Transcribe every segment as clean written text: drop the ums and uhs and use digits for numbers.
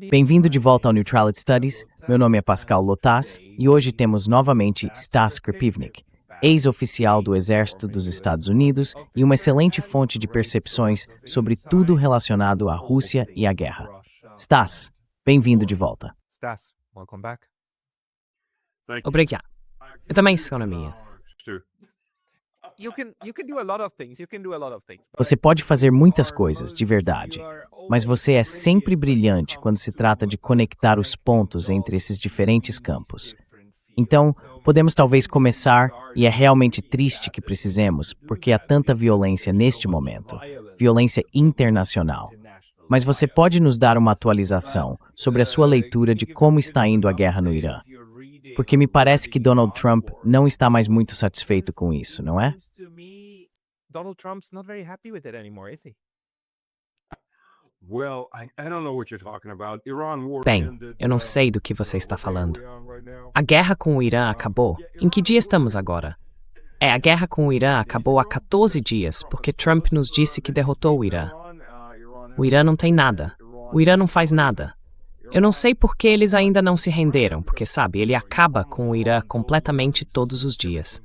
Bem-vindo de volta ao Neutrality Studies. Meu nome é Pascal Lotas e hoje temos novamente Stas Kripivnik, ex-oficial do Exército dos Estados Unidos e uma excelente fonte de percepções sobre tudo relacionado à Rússia e à guerra. Stas, bem-vindo de volta. Obrigado. Eu também sou na minha. Você pode fazer muitas coisas, de verdade, mas você é sempre brilhante quando se trata de conectar os pontos entre esses diferentes campos. Então, podemos talvez começar, e é realmente triste que precisemos, porque há tanta violência neste momento, violência internacional. Mas você pode nos dar uma atualização sobre a sua leitura de como está indo a guerra no Irã? Porque me parece que Donald Trump não está mais muito satisfeito com isso, não é? Donald Trump's not very happy with it anymore, is he? Bem, eu não sei do que você está falando. A guerra com o Irã acabou. Em que dia estamos agora? A guerra com o Irã acabou há 14 dias, porque Trump nos disse que derrotou o Irã. O Irã não tem nada. O Irã não faz nada. Eu não sei por que eles ainda não se renderam, porque, sabe, ele acaba com o Irã completamente todos os dias.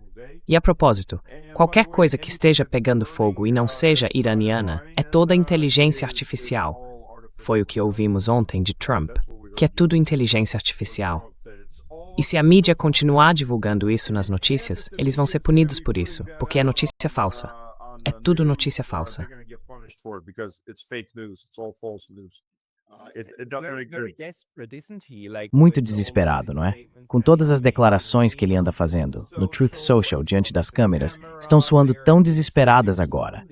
E a propósito, qualquer coisa que esteja pegando fogo e não seja iraniana é toda inteligência artificial. Foi o que ouvimos ontem de Trump, que é tudo inteligência artificial. E se a mídia continuar divulgando isso nas notícias, eles vão ser punidos por isso, porque é notícia falsa. É tudo notícia falsa. Muito desesperado, não é? Com todas as declarações que ele anda fazendo no Truth Social diante das câmeras, estão soando tão desesperadas agora.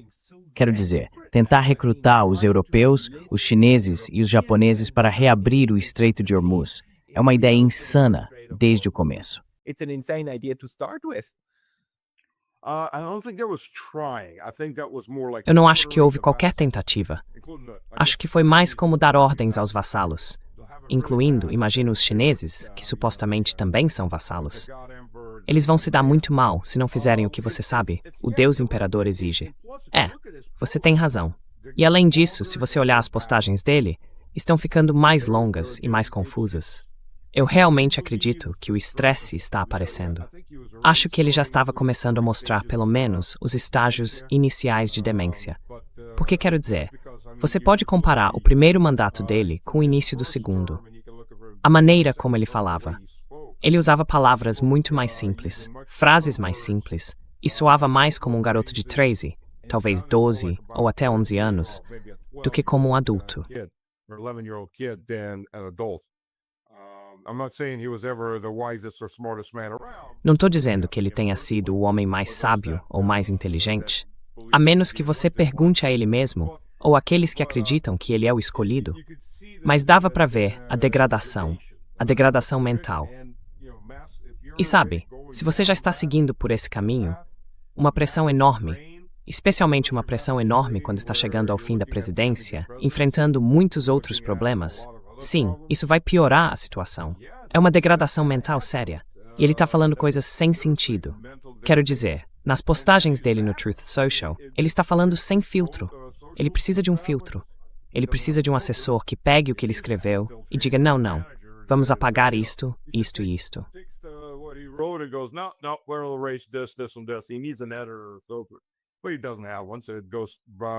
Quero dizer, tentar recrutar os europeus, os chineses e os japoneses para reabrir o Estreito de Hormuz é uma ideia insana desde o começo. Eu não acho que houve qualquer tentativa. Acho que foi mais como dar ordens aos vassalos, incluindo, imagino, os chineses, que supostamente também são vassalos. Eles vão se dar muito mal se não fizerem o que você sabe, o Deus Imperador exige. Você tem razão. E além disso, se você olhar as postagens dele, estão ficando mais longas e mais confusas. Eu realmente acredito que o estresse está aparecendo. Acho que ele já estava começando a mostrar, pelo menos, os estágios iniciais de demência. Porque, quero dizer, você pode comparar o primeiro mandato dele com o início do segundo. A maneira como ele falava. Ele usava palavras muito mais simples, frases mais simples, e soava mais como um garoto de 13, talvez 12 ou até 11 anos, do que como um adulto. Não estou dizendo que ele tenha sido o homem mais sábio ou mais inteligente, a menos que você pergunte a ele mesmo, ou àqueles que acreditam que ele é o escolhido. Mas dava para ver a degradação mental. E sabe, se você já está seguindo por esse caminho, uma pressão enorme, especialmente uma pressão enorme quando está chegando ao fim da presidência, enfrentando muitos outros problemas, sim, isso vai piorar a situação. É uma degradação mental séria. E ele está falando coisas sem sentido. Quero dizer, nas postagens dele no Truth Social, ele está falando sem filtro. Ele precisa de um filtro. Ele precisa de um assessor que pegue o que ele escreveu e diga, não, vamos apagar isto e isto.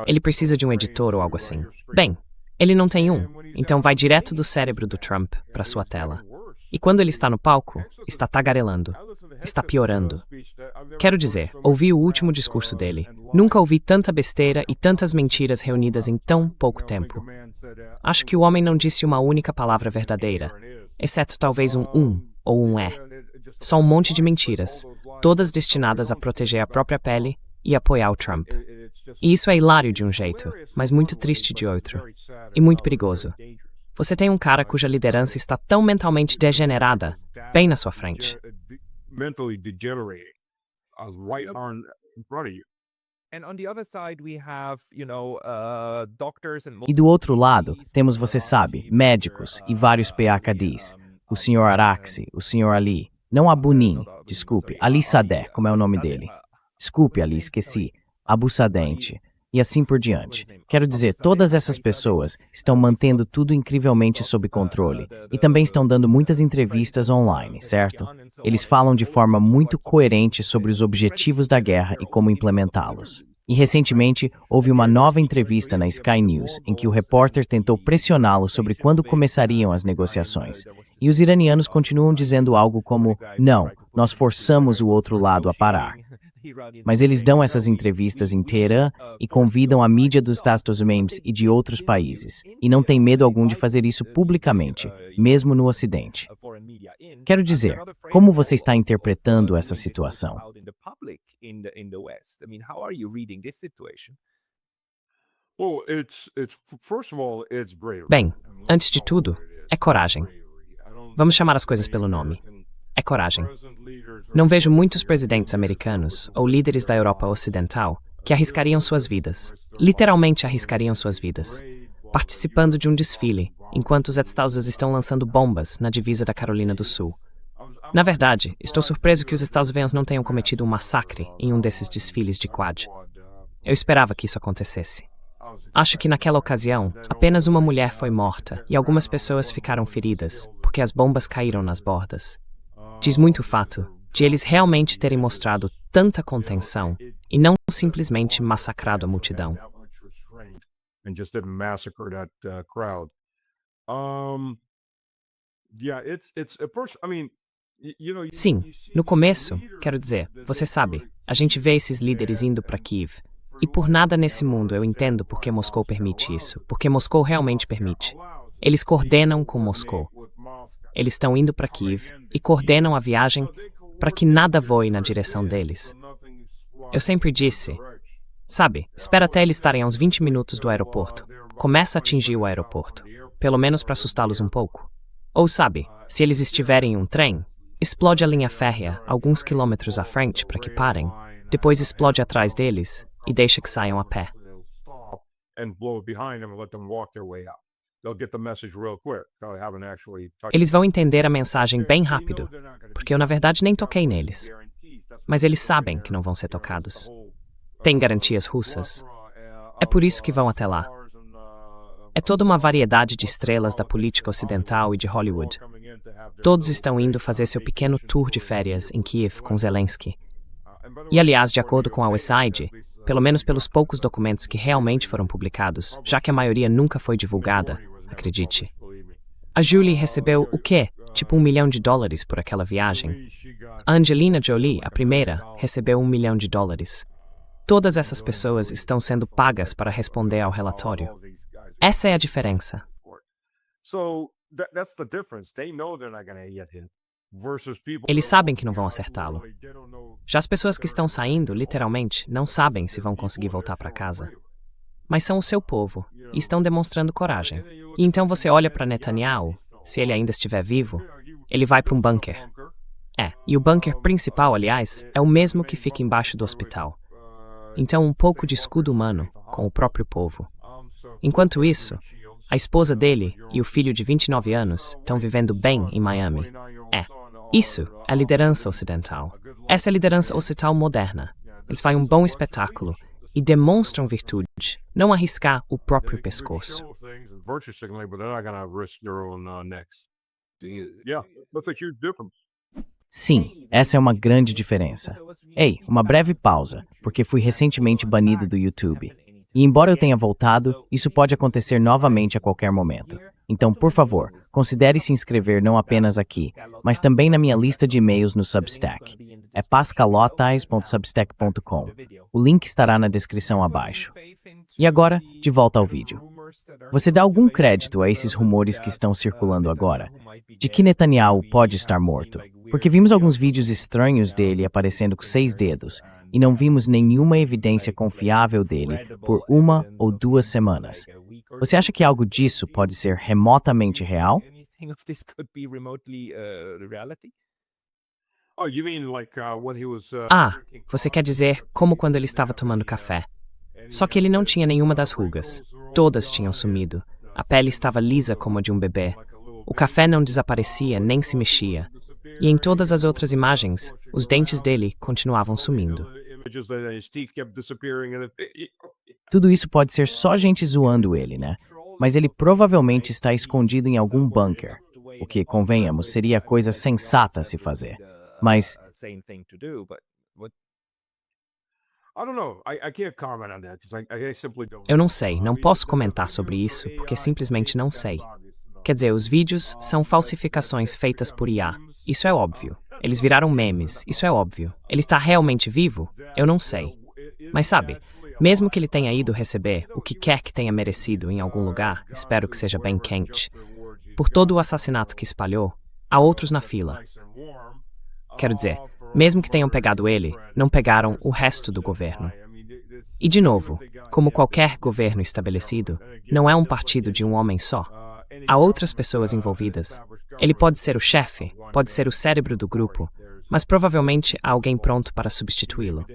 Ele precisa de um editor ou algo assim. Bem, ele não tem um, então vai direto do cérebro do Trump para sua tela. E quando ele está no palco, está tagarelando, está piorando. Quero dizer, ouvi o último discurso dele. Nunca ouvi tanta besteira e tantas mentiras reunidas em tão pouco tempo. Acho que o homem não disse uma única palavra verdadeira, exceto talvez um ou um é. Só um monte de mentiras, todas destinadas a proteger a própria pele e apoiar o Trump. E isso é hilário de um jeito, mas muito triste de outro. E muito perigoso. Você tem um cara cuja liderança está tão mentalmente degenerada, bem na sua frente. E do outro lado, temos, você sabe, médicos e vários PhDs. O Sr. Araxi, o Sr. Ali. Não Abunin, desculpe, Ali Sadeh, como é o nome dele. Desculpe, Ali, esqueci. Abu Sadeh. e assim por diante. Quero dizer, todas essas pessoas estão mantendo tudo incrivelmente sob controle e também estão dando muitas entrevistas online, certo? Eles falam de forma muito coerente sobre os objetivos da guerra e como implementá-los. E recentemente, houve uma nova entrevista na Sky News em que o repórter tentou pressioná-lo sobre quando começariam as negociações. E os iranianos continuam dizendo algo como, não, nós forçamos o outro lado a parar. Mas eles dão essas entrevistas em Teherã e convidam a mídia dos Estados Unidos e de outros países, e não tem medo algum de fazer isso publicamente, mesmo no Ocidente. Quero dizer, como você está interpretando essa situação? Bem, antes de tudo, é coragem. Vamos chamar as coisas pelo nome. É coragem. Não vejo muitos presidentes americanos ou líderes da Europa Ocidental que arriscariam suas vidas, literalmente arriscariam suas vidas, participando de um desfile, enquanto os Estados Unidos estão lançando bombas na divisa da Carolina do Sul. Na verdade, estou surpreso que os Estados Unidos não tenham cometido um massacre em um desses desfiles de Quad. Eu esperava que isso acontecesse. Acho que naquela ocasião, apenas uma mulher foi morta e algumas pessoas ficaram feridas, porque as bombas caíram nas bordas. Diz muito o fato de eles realmente terem mostrado tanta contenção e não simplesmente massacrado a multidão. Sim, no começo, quero dizer, você sabe, a gente vê esses líderes indo para Kiev. E por nada nesse mundo eu entendo por que Moscou permite isso, porque Moscou realmente permite. Eles coordenam com Moscou. Eles estão indo para Kiev e coordenam a viagem para que nada voe na direção deles. Eu sempre disse, sabe, espera até eles estarem a uns 20 minutos do aeroporto. Começa a atingir o aeroporto, pelo menos para assustá-los um pouco. Ou sabe, se eles estiverem em um trem, explode a linha férrea alguns quilômetros à frente para que parem, depois explode atrás deles e deixa que saiam a pé. Eles vão entender a mensagem bem rápido, porque eu na verdade nem toquei neles. Mas eles sabem que não vão ser tocados. Tem garantias russas. É por isso que vão até lá. É toda uma variedade de estrelas da política ocidental e de Hollywood. Todos estão indo fazer seu pequeno tour de férias em Kiev com Zelensky. E aliás, de acordo com a USAID, pelo menos pelos poucos documentos que realmente foram publicados, já que a maioria nunca foi divulgada, acredite. A Julie recebeu o quê? Tipo $1 milhão por aquela viagem. A Angelina Jolie, a primeira, recebeu $1 milhão. Todas essas pessoas estão sendo pagas para responder ao relatório. Essa é a diferença. Eles sabem que não vão acertá-lo. Já as pessoas que estão saindo, literalmente, não sabem se vão conseguir voltar para casa. Mas são o seu povo e estão demonstrando coragem. E então você olha para Netanyahu, se ele ainda estiver vivo, ele vai para um bunker. E o bunker principal, aliás, é o mesmo que fica embaixo do hospital. Então um pouco de escudo humano com o próprio povo. Enquanto isso, a esposa dele e o filho de 29 anos estão vivendo bem em Miami. Isso é a liderança ocidental. Essa é a liderança ocidental moderna. Eles fazem um bom espetáculo e demonstram virtude, não arriscar o próprio pescoço. Sim, essa é uma grande diferença. Ei, uma breve pausa, porque fui recentemente banido do YouTube. E embora eu tenha voltado, isso pode acontecer novamente a qualquer momento. Então, por favor, considere se inscrever não apenas aqui, mas também na minha lista de e-mails no Substack. É pascalotais.substack.com. O link estará na descrição abaixo. E agora, de volta ao vídeo. Você dá algum crédito a esses rumores que estão circulando agora, de que Netanyahu pode estar morto? Porque vimos alguns vídeos estranhos dele aparecendo com 6 dedos, e não vimos nenhuma evidência confiável dele por 1 ou 2 semanas. Você acha que algo disso pode ser remotamente real? Você quer dizer como quando ele estava tomando café. Só que ele não tinha nenhuma das rugas. Todas tinham sumido. A pele estava lisa como a de um bebê. O café não desaparecia nem se mexia. E em todas as outras imagens, os dentes dele continuavam sumindo. Tudo isso pode ser só gente zoando ele, né? Mas ele provavelmente está escondido em algum bunker, o que, convenhamos, seria a coisa sensata a se fazer. Mas Eu não sei, não posso comentar sobre isso porque simplesmente não sei. Quer dizer, os vídeos são falsificações feitas por IA. Isso é óbvio. Eles viraram memes. Isso é óbvio. Ele está realmente vivo? Eu não sei. Mas sabe, mesmo que ele tenha ido receber o que quer que tenha merecido em algum lugar, espero que seja bem quente, por todo o assassinato que espalhou, há outros na fila. Quero dizer, mesmo que tenham pegado ele, não pegaram o resto do governo. E de novo, como qualquer governo estabelecido, não é um partido de um homem só. Há outras pessoas envolvidas. Ele pode ser o chefe, pode ser o cérebro do grupo, mas provavelmente há alguém pronto para substituí-lo.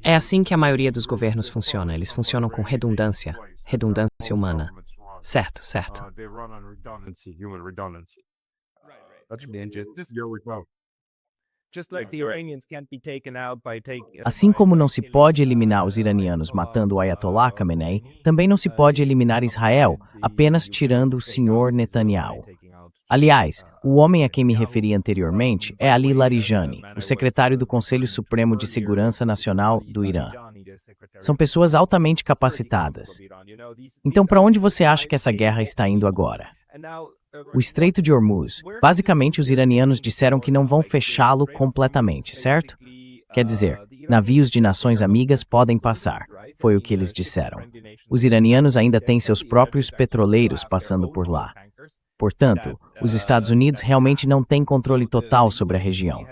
É assim que a maioria dos governos funciona. Eles funcionam com redundância humana. Certo, certo. assim como não se pode eliminar os iranianos matando o Ayatollah Khamenei, também não se pode eliminar Israel apenas tirando o senhor Netanyahu. Aliás, o homem a quem me referi anteriormente é Ali Larijani, o secretário do Conselho Supremo de Segurança Nacional do Irã. São pessoas altamente capacitadas. Então, para onde você acha que essa guerra está indo agora? O Estreito de Hormuz. Basicamente, os iranianos disseram que não vão fechá-lo completamente, certo? Quer dizer, navios de nações amigas podem passar. Foi o que eles disseram. Os iranianos ainda têm seus próprios petroleiros passando por lá. Portanto, os Estados Unidos realmente não têm controle total sobre a região.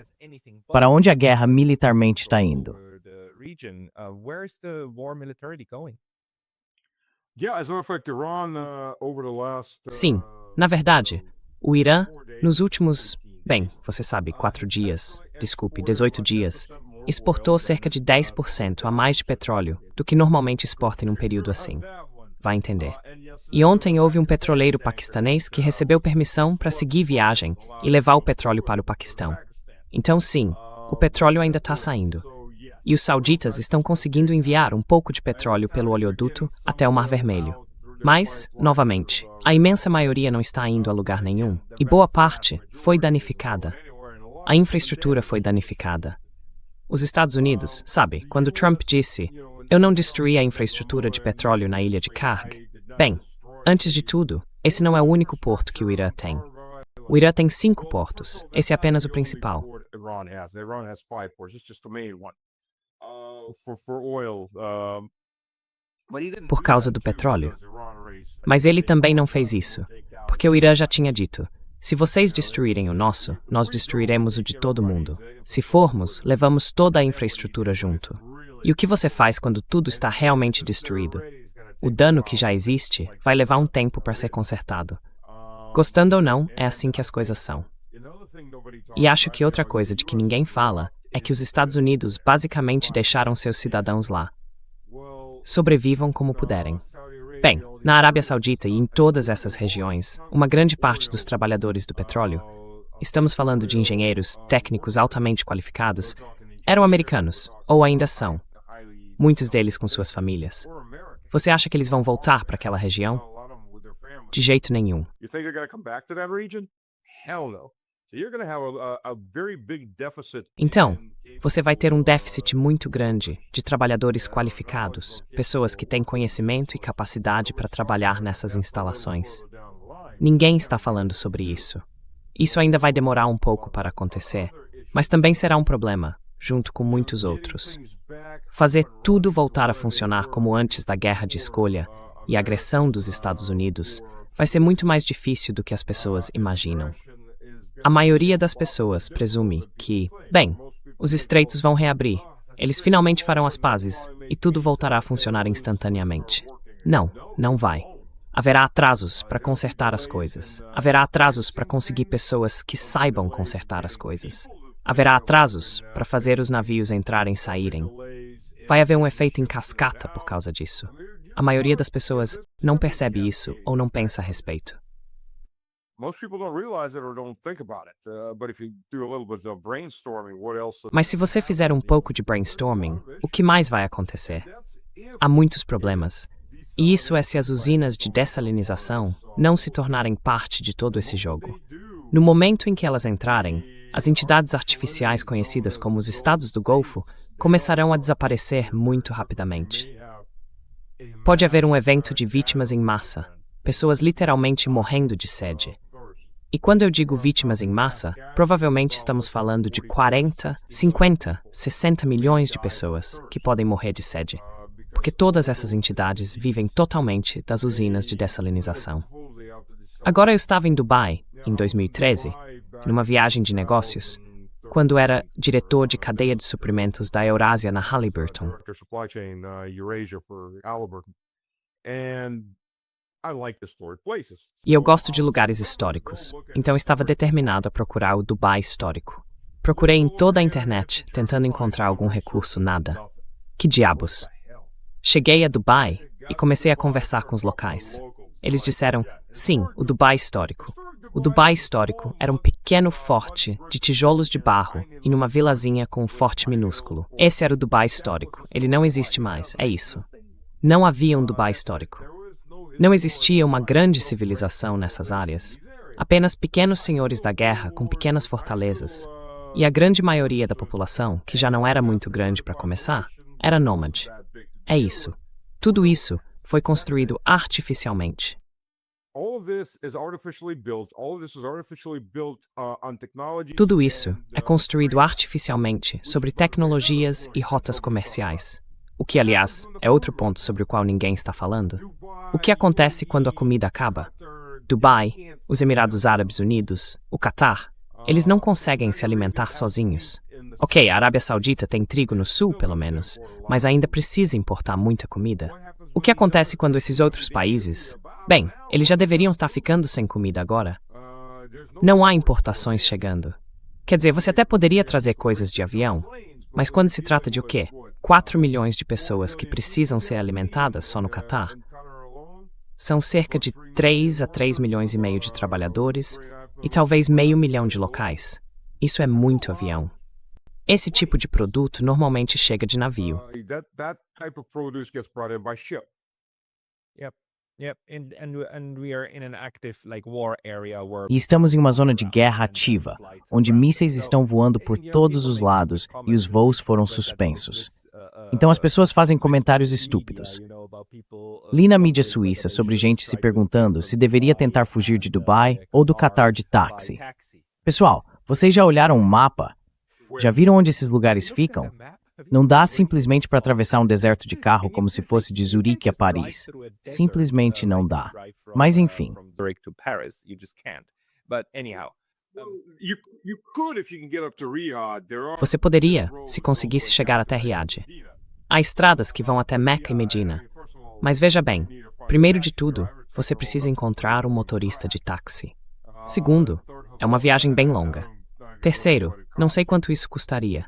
Para onde a guerra militarmente está indo? Sim, na verdade, o Irã, nos últimos, você sabe, 18 dias, exportou cerca de 10% a mais de petróleo do que normalmente exporta em um período assim. Vai entender. E ontem houve um petroleiro paquistanês que recebeu permissão para seguir viagem e levar o petróleo para o Paquistão. Então sim, o petróleo ainda está saindo. E os sauditas estão conseguindo enviar um pouco de petróleo pelo oleoduto até o Mar Vermelho. Mas, novamente, a imensa maioria não está indo a lugar nenhum, e boa parte foi danificada. A infraestrutura foi danificada. Os Estados Unidos, sabe, quando Trump disse: "Eu não destruí a infraestrutura de petróleo na ilha de Karg", antes de tudo, esse não é o único porto que o Irã tem. O Irã tem 5 portos, esse é apenas o principal. Por causa do petróleo. Mas ele também não fez isso, porque o Irã já tinha dito: "Se vocês destruírem o nosso, nós destruiremos o de todo mundo. Se formos, levamos toda a infraestrutura junto." E o que você faz quando tudo está realmente destruído? O dano que já existe vai levar um tempo para ser consertado. Gostando ou não, é assim que as coisas são. E acho que outra coisa de que ninguém fala é que os Estados Unidos basicamente deixaram seus cidadãos lá. Sobrevivam como puderem. Na Arábia Saudita e em todas essas regiões, uma grande parte dos trabalhadores do petróleo, estamos falando de engenheiros, técnicos altamente qualificados, eram americanos, ou ainda são. Muitos deles com suas famílias. Você acha que eles vão voltar para aquela região? De jeito nenhum. Então, você vai ter um déficit muito grande de trabalhadores qualificados, pessoas que têm conhecimento e capacidade para trabalhar nessas instalações. Ninguém está falando sobre isso. Isso ainda vai demorar um pouco para acontecer, mas também será um problema, junto com muitos outros. Fazer tudo voltar a funcionar como antes da guerra de escolha e agressão dos Estados Unidos vai ser muito mais difícil do que as pessoas imaginam. A maioria das pessoas presume que, os estreitos vão reabrir, eles finalmente farão as pazes e tudo voltará a funcionar instantaneamente. Não, não vai. Haverá atrasos para consertar as coisas. Haverá atrasos para conseguir pessoas que saibam consertar as coisas. Haverá atrasos para fazer os navios entrarem e saírem. Vai haver um efeito em cascata por causa disso. A maioria das pessoas não percebe isso ou não pensa a respeito. Mas se você fizer um pouco de brainstorming, o que mais vai acontecer? Há muitos problemas. E isso é se as usinas de dessalinização não se tornarem parte de todo esse jogo. No momento em que elas entrarem, as entidades artificiais conhecidas como os Estados do Golfo começarão a desaparecer muito rapidamente. Pode haver um evento de vítimas em massa, pessoas literalmente morrendo de sede. E quando eu digo vítimas em massa, provavelmente estamos falando de 40, 50, 60 milhões de pessoas que podem morrer de sede, porque todas essas entidades vivem totalmente das usinas de dessalinização. Agora eu estava em Dubai, em 2013, numa viagem de negócios, quando era diretor de cadeia de suprimentos da Eurásia na Halliburton. E eu gosto de lugares históricos, então estava determinado a procurar o Dubai histórico. Procurei em toda a internet, tentando encontrar algum recurso, nada. Que diabos? Cheguei a Dubai e comecei a conversar com os locais. Eles disseram, sim, o Dubai histórico. O Dubai histórico era um pequeno forte de tijolos de barro em uma vilazinha com um forte minúsculo. Esse era o Dubai histórico. Ele não existe mais, é isso. Não havia um Dubai histórico. Não existia uma grande civilização nessas áreas. Apenas pequenos senhores da guerra com pequenas fortalezas. E a grande maioria da população, que já não era muito grande para começar, era nômade. É isso. Tudo isso foi construído artificialmente. Tudo isso é construído artificialmente sobre tecnologias e rotas comerciais. O que, aliás, é outro ponto sobre o qual ninguém está falando. O que acontece quando a comida acaba? Dubai, os Emirados Árabes Unidos, o Catar, eles não conseguem se alimentar sozinhos. Ok, a Arábia Saudita tem trigo no sul, pelo menos, mas ainda precisa importar muita comida. O que acontece quando esses outros países... Bem, eles já deveriam estar ficando sem comida agora. Não há importações chegando. Quer dizer, você até poderia trazer coisas de avião, mas quando se trata de o quê? 4 milhões de pessoas que precisam ser alimentadas só no Catar? São cerca de 3 a 3 milhões e meio de trabalhadores e talvez meio milhão de locais. Isso é muito avião. Esse tipo de produto normalmente chega de navio. E estamos em uma zona de guerra ativa, onde mísseis estão voando por todos os lados e os voos foram suspensos. Então as pessoas fazem comentários estúpidos. Li na mídia suíça sobre gente se perguntando se deveria tentar fugir de Dubai ou do Catar de táxi. Pessoal, vocês já olharam um mapa? Já viram onde esses lugares ficam? Não dá simplesmente para atravessar um deserto de carro como se fosse de Zurique a Paris. Simplesmente não dá. Mas enfim. Você poderia, se conseguisse chegar até Riad. Há estradas que vão até Meca e Medina. Mas veja bem, primeiro de tudo, você precisa encontrar um motorista de táxi. Segundo, é uma viagem bem longa. Terceiro, não sei quanto isso custaria.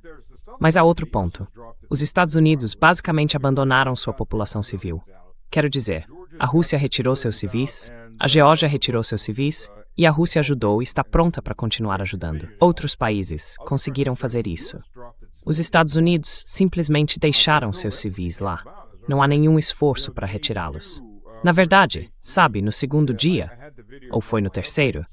Mas há outro ponto. Os Estados Unidos basicamente abandonaram sua população civil. Quero dizer, a Rússia retirou seus civis, a Geórgia retirou seus civis, e a Rússia ajudou e está pronta para continuar ajudando. Outros países conseguiram fazer isso. Os Estados Unidos simplesmente deixaram seus civis lá. Não há nenhum esforço para retirá-los. Na verdade, sabe, no segundo dia, ou foi no terceiro,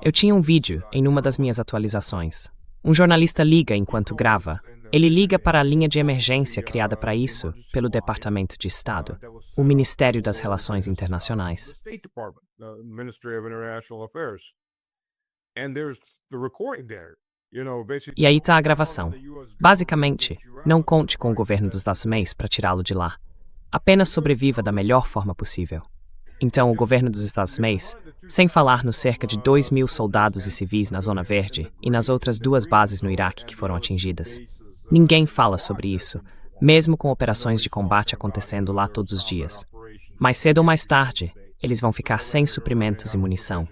eu tinha um vídeo em uma das minhas atualizações. Um jornalista liga enquanto grava. Ele liga para a linha de emergência criada para isso pelo Departamento de Estado, o Ministério das Relações Internacionais. E aí está a gravação. Basicamente, não conte com o governo dos Estados Unidos para tirá-lo de lá. Apenas sobreviva da melhor forma possível. Então, o governo dos Estados Unidos, sem falar nos cerca de 2.000 soldados e civis na Zona Verde e nas outras 2 bases no Iraque que foram atingidas. Ninguém fala sobre isso, mesmo com operações de combate acontecendo lá todos os dias. Mais cedo ou mais tarde, eles vão ficar sem suprimentos e munição.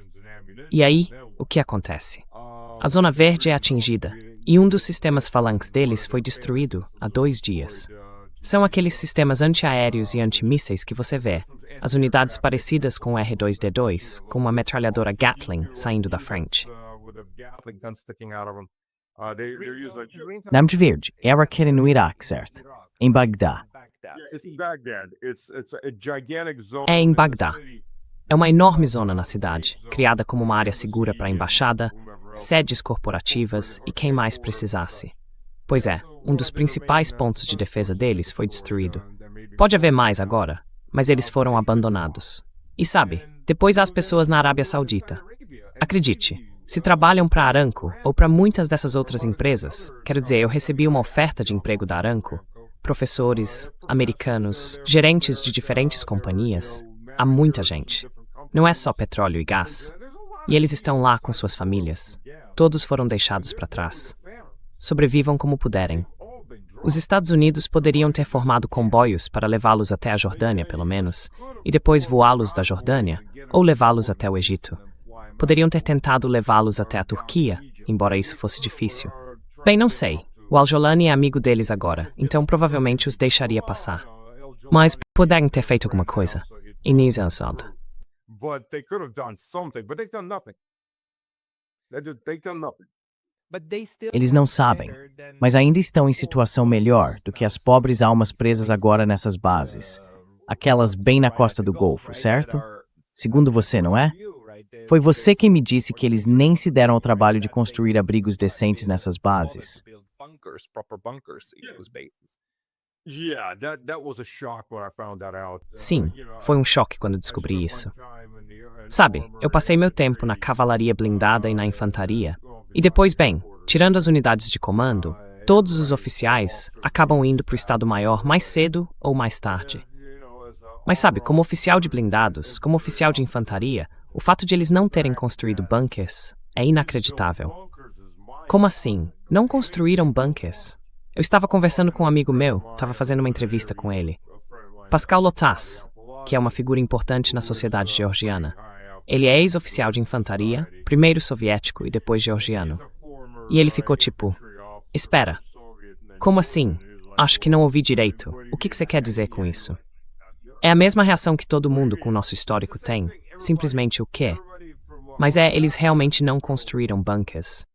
E aí, o que acontece? A Zona Verde é atingida, e um dos sistemas falanges deles foi destruído há 2 dias. São aqueles sistemas antiaéreos e antimísseis que você vê, as unidades parecidas com o R2D2, com uma metralhadora Gatling saindo da frente. Na Verde é aquele no Iraque, certo? Em Bagdá. Baghdad. É em Bagdá. É uma enorme zona na cidade, criada como uma área segura para a embaixada, sedes corporativas e quem mais precisasse. Pois é, um dos principais pontos de defesa deles foi destruído. Pode haver mais agora, mas eles foram abandonados. E sabe, depois há as pessoas na Arábia Saudita. Acredite, se trabalham para a Aramco ou para muitas dessas outras empresas, quero dizer, eu recebi uma oferta de emprego da Aramco, professores, americanos, gerentes de diferentes companhias, há muita gente. Não é só petróleo e gás. E eles estão lá com suas famílias. Todos foram deixados para trás. Sobrevivam como puderem. Os Estados Unidos poderiam ter formado comboios para levá-los até a Jordânia, pelo menos, e depois voá-los da Jordânia, ou levá-los até o Egito. Poderiam ter tentado levá-los até a Turquia, embora isso fosse difícil. Bem, não sei. O Al-Jolani é amigo deles agora, então provavelmente os deixaria passar. Mas poderiam ter feito alguma coisa. Inês Ansad. Eles não sabem, mas ainda estão em situação melhor do que as pobres almas presas agora nessas bases. Aquelas bem na costa do Golfo, certo? Segundo você, não é? Foi você quem me disse que eles nem se deram ao trabalho de construir abrigos decentes nessas bases. Sim, foi um choque quando descobri isso. Sabe, eu passei meu tempo na cavalaria blindada e na infantaria. E depois, bem, tirando as unidades de comando, todos os oficiais acabam indo para o Estado-Maior mais cedo ou mais tarde. Mas sabe, como oficial de blindados, como oficial de infantaria, o fato de eles não terem construído bunkers é inacreditável. Como assim? Não construíram bunkers? Eu estava conversando com um amigo meu, estava fazendo uma entrevista com ele. Pascal Lotas, que é uma figura importante na sociedade georgiana. Ele é ex-oficial de infantaria, primeiro soviético e depois georgiano. E ele ficou tipo, espera, como assim? Acho que não ouvi direito. O que você quer dizer com isso? É a mesma reação que todo mundo com o nosso histórico tem. Simplesmente o quê? Mas eles realmente não construíram bunkers.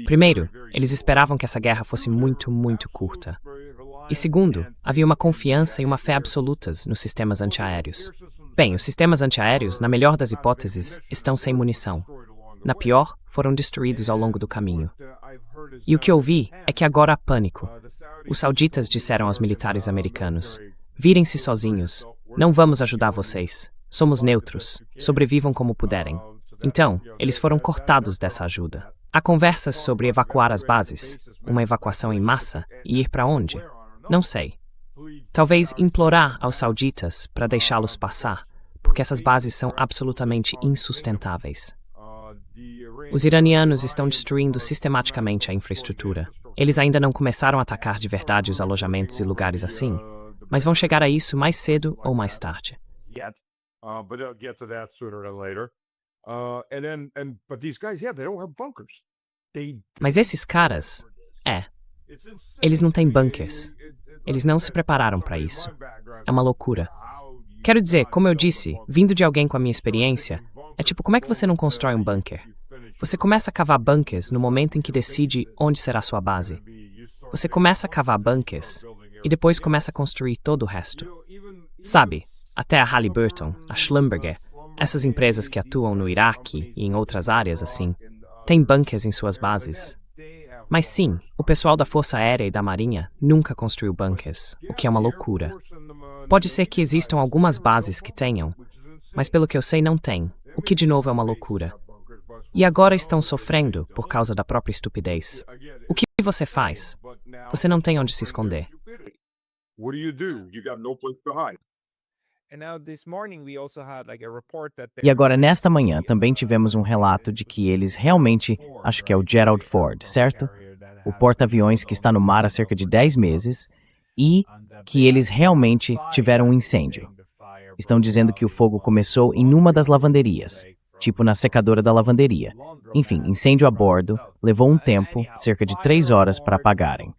Primeiro, eles esperavam que essa guerra fosse muito, muito curta. E segundo, havia uma confiança e uma fé absolutas nos sistemas antiaéreos. Bem, os sistemas antiaéreos, na melhor das hipóteses, estão sem munição. Na pior, foram destruídos ao longo do caminho. E o que ouvi é que agora há pânico. Os sauditas disseram aos militares americanos: virem-se sozinhos, não vamos ajudar vocês. Somos neutros, sobrevivam como puderem. Então, eles foram cortados dessa ajuda. Há conversas sobre evacuar as bases, uma evacuação em massa, e ir para onde? Não sei. Talvez implorar aos sauditas para deixá-los passar, porque essas bases são absolutamente insustentáveis. Os iranianos estão destruindo sistematicamente a infraestrutura. Eles ainda não começaram a atacar de verdade os alojamentos e lugares assim, mas vão chegar a isso mais cedo ou mais tarde. Mas esses caras, eles não têm bunkers. Eles não se prepararam para isso. É uma loucura. Quero dizer, como eu disse, vindo de alguém com a minha experiência, é tipo, como é que você não constrói um bunker? Você começa a cavar bunkers no momento em que decide onde será sua base. Você começa a cavar bunkers e depois começa a construir todo o resto. Sabe, até a Halliburton, a Schlumberger, essas empresas que atuam no Iraque e em outras áreas assim, têm bunkers em suas bases. Mas sim, o pessoal da Força Aérea e da Marinha nunca construiu bunkers, o que é uma loucura. Pode ser que existam algumas bases que tenham, mas pelo que eu sei não tem, o que de novo é uma loucura. E agora estão sofrendo por causa da própria estupidez. O que você faz? Você não tem onde se esconder. E agora, nesta manhã, também tivemos um relato de que eles realmente, acho que é o Gerald Ford, certo? O porta-aviões que está no mar há cerca de 10 meses, e que eles realmente tiveram um incêndio. Estão dizendo que o fogo começou em uma das lavanderias, tipo na secadora da lavanderia. Enfim, incêndio a bordo, levou um tempo, cerca de 3 horas, para apagarem.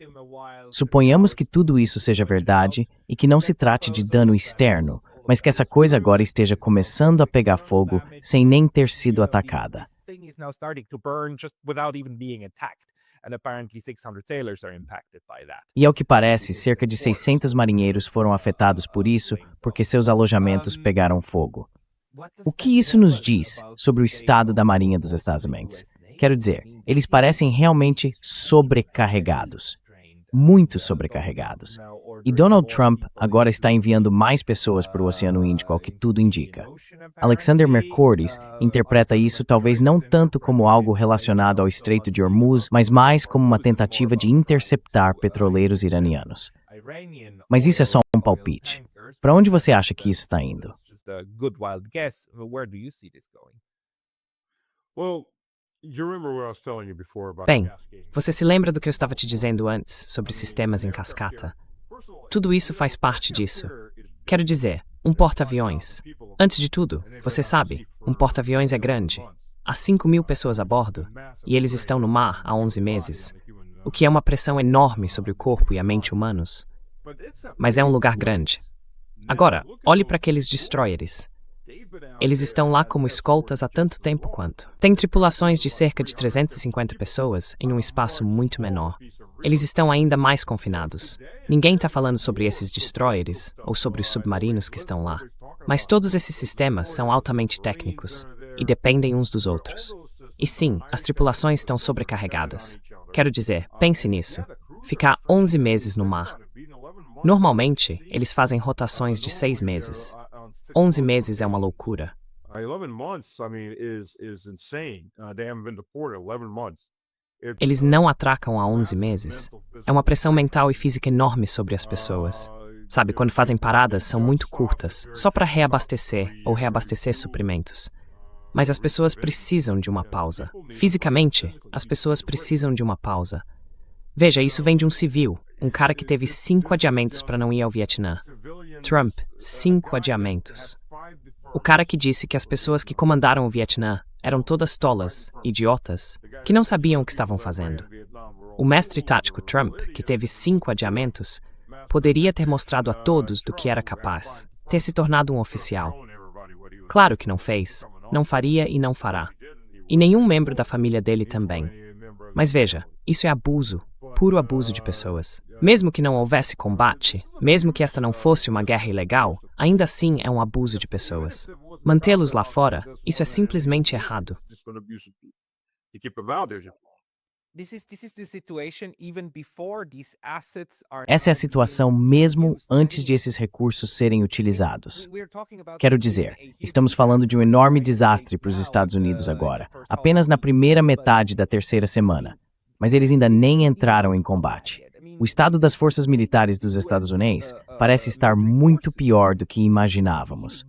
Suponhamos que tudo isso seja verdade e que não se trate de dano externo, mas que essa coisa agora esteja começando a pegar fogo sem nem ter sido atacada. and apparently 600 sailors are impacted by that. E ao que parece, cerca de 600 marinheiros foram afetados por isso porque seus alojamentos pegaram fogo. O que isso nos diz sobre o estado da Marinha dos Estados Unidos? Quero dizer, eles parecem realmente sobrecarregados. Muito sobrecarregados. E Donald Trump agora está enviando mais pessoas para o Oceano Índico, ao que tudo indica. Alexander Mercouris interpreta isso talvez não tanto como algo relacionado ao Estreito de Hormuz, mas mais como uma tentativa de interceptar petroleiros iranianos. Mas isso é só um palpite. Para onde você acha que isso está indo? Just a good wild guess. Where do you see this going? Bem, você se lembra do que eu estava te dizendo antes sobre sistemas em cascata? Tudo isso faz parte disso. Quero dizer, um porta-aviões. Antes de tudo, você sabe, um porta-aviões é grande. Há 5.000 pessoas a bordo, e eles estão no mar há 11 meses, o que é uma pressão enorme sobre o corpo e a mente humanos. Mas é um lugar grande. Agora, olhe para aqueles destroyers. Eles estão lá como escoltas há tanto tempo quanto. Tem tripulações de cerca de 350 pessoas em um espaço muito menor. Eles estão ainda mais confinados. Ninguém está falando sobre esses destroyers ou sobre os submarinos que estão lá. Mas todos esses sistemas são altamente técnicos e dependem uns dos outros. E sim, as tripulações estão sobrecarregadas. Quero dizer, pense nisso. Ficar 11 meses no mar. Normalmente, eles fazem rotações de 6 meses. 11 meses é uma loucura. 11 months, is insane. They haven't been to port 11 months. Eles não atracam há 11 meses. É uma pressão mental e física enorme sobre as pessoas. Sabe, quando fazem paradas, são muito curtas, só para reabastecer ou reabastecer suprimentos. Mas as pessoas precisam de uma pausa. Fisicamente, as pessoas precisam de uma pausa. Veja, isso vem de um civil, um cara que teve 5 adiamentos para não ir ao Vietnã. Trump, 5 adiamentos. O cara que disse que as pessoas que comandaram o Vietnã eram todas tolas, idiotas, que não sabiam o que estavam fazendo. O mestre tático Trump, que teve 5 adiamentos, poderia ter mostrado a todos do que era capaz, ter se tornado um oficial. Claro que não fez, não faria e não fará. E nenhum membro da família dele também. Mas veja, isso é abuso, puro abuso de pessoas. Mesmo que não houvesse combate, mesmo que esta não fosse uma guerra ilegal, ainda assim é um abuso de pessoas. Mantê-los lá fora, isso é simplesmente errado. Essa é a situação mesmo antes de esses recursos serem utilizados. Quero dizer, estamos falando de um enorme desastre para os Estados Unidos agora, apenas na primeira metade da terceira semana. Mas eles ainda nem entraram em combate. O estado das forças militares dos Estados Unidos parece estar muito pior do que imaginávamos.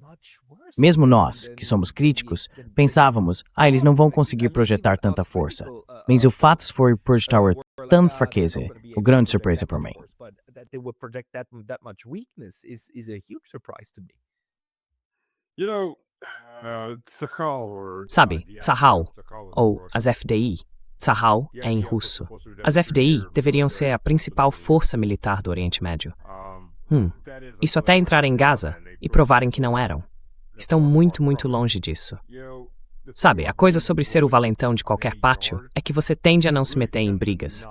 Mesmo nós, que somos críticos, pensávamos, eles não vão conseguir projetar tanta força. Mas o fato foi projetar tanta fraqueza, o grande surpresa para mim. Sabe, Tsahal, ou as FDI. Tsahal é em russo. As FDI deveriam ser a principal força militar do Oriente Médio. Isso até entrar em Gaza e provarem que não eram. Estão muito, muito longe disso. Sabe, a coisa sobre ser o valentão de qualquer pátio é que você tende a não se meter em brigas.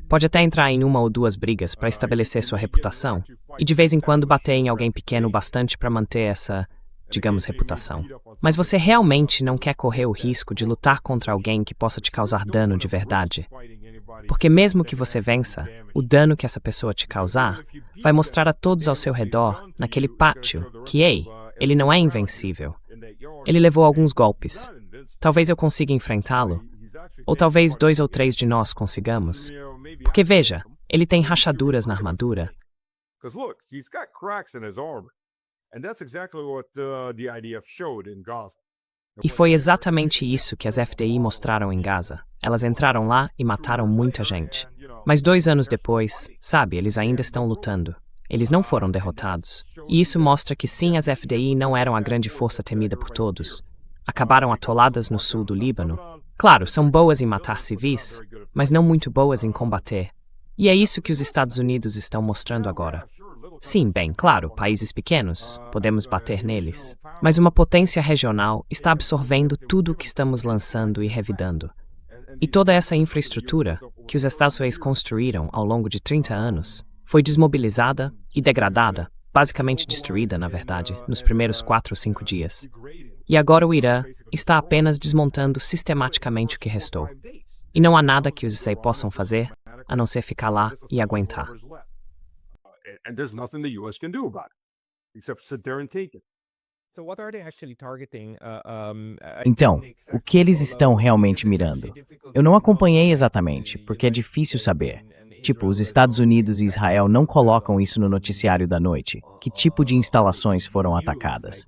Pode até entrar em 1 ou 2 brigas para estabelecer sua reputação e de vez em quando bater em alguém pequeno o bastante para manter essa, digamos, reputação. Mas você realmente não quer correr o risco de lutar contra alguém que possa te causar dano de verdade. Porque mesmo que você vença, o dano que essa pessoa te causar vai mostrar a todos ao seu redor, naquele pátio, que, ei, ele não é invencível. Ele levou alguns golpes. Talvez eu consiga enfrentá-lo. Ou talvez 2 ou 3 de nós consigamos. Porque veja, ele tem rachaduras na armadura. E foi exatamente isso que as FDI mostraram em Gaza. Elas entraram lá e mataram muita gente. Mas 2 anos depois, sabe, eles ainda estão lutando. Eles não foram derrotados. E isso mostra que sim, as FDI não eram a grande força temida por todos. Acabaram atoladas no sul do Líbano. Claro, são boas em matar civis, mas não muito boas em combater. E é isso que os Estados Unidos estão mostrando agora. Sim, bem, claro, países pequenos, podemos bater neles. Mas uma potência regional está absorvendo tudo o que estamos lançando e revidando. E toda essa infraestrutura que os Estados Unidos construíram ao longo de 30 anos foi desmobilizada e degradada, basicamente destruída, na verdade, nos primeiros 4 ou 5 dias. E agora o Irã está apenas desmontando sistematicamente o que restou. E não há nada que os Estados possam fazer a não ser ficar lá e aguentar. And there's nothing the US can do about it, except sit there and take it. So what are they actually targeting? Então, o que eles estão realmente mirando? Eu não acompanhei exatamente, porque é difícil saber. Tipo, os Estados Unidos e Israel não colocam isso no noticiário da noite. Que tipo de instalações foram atacadas?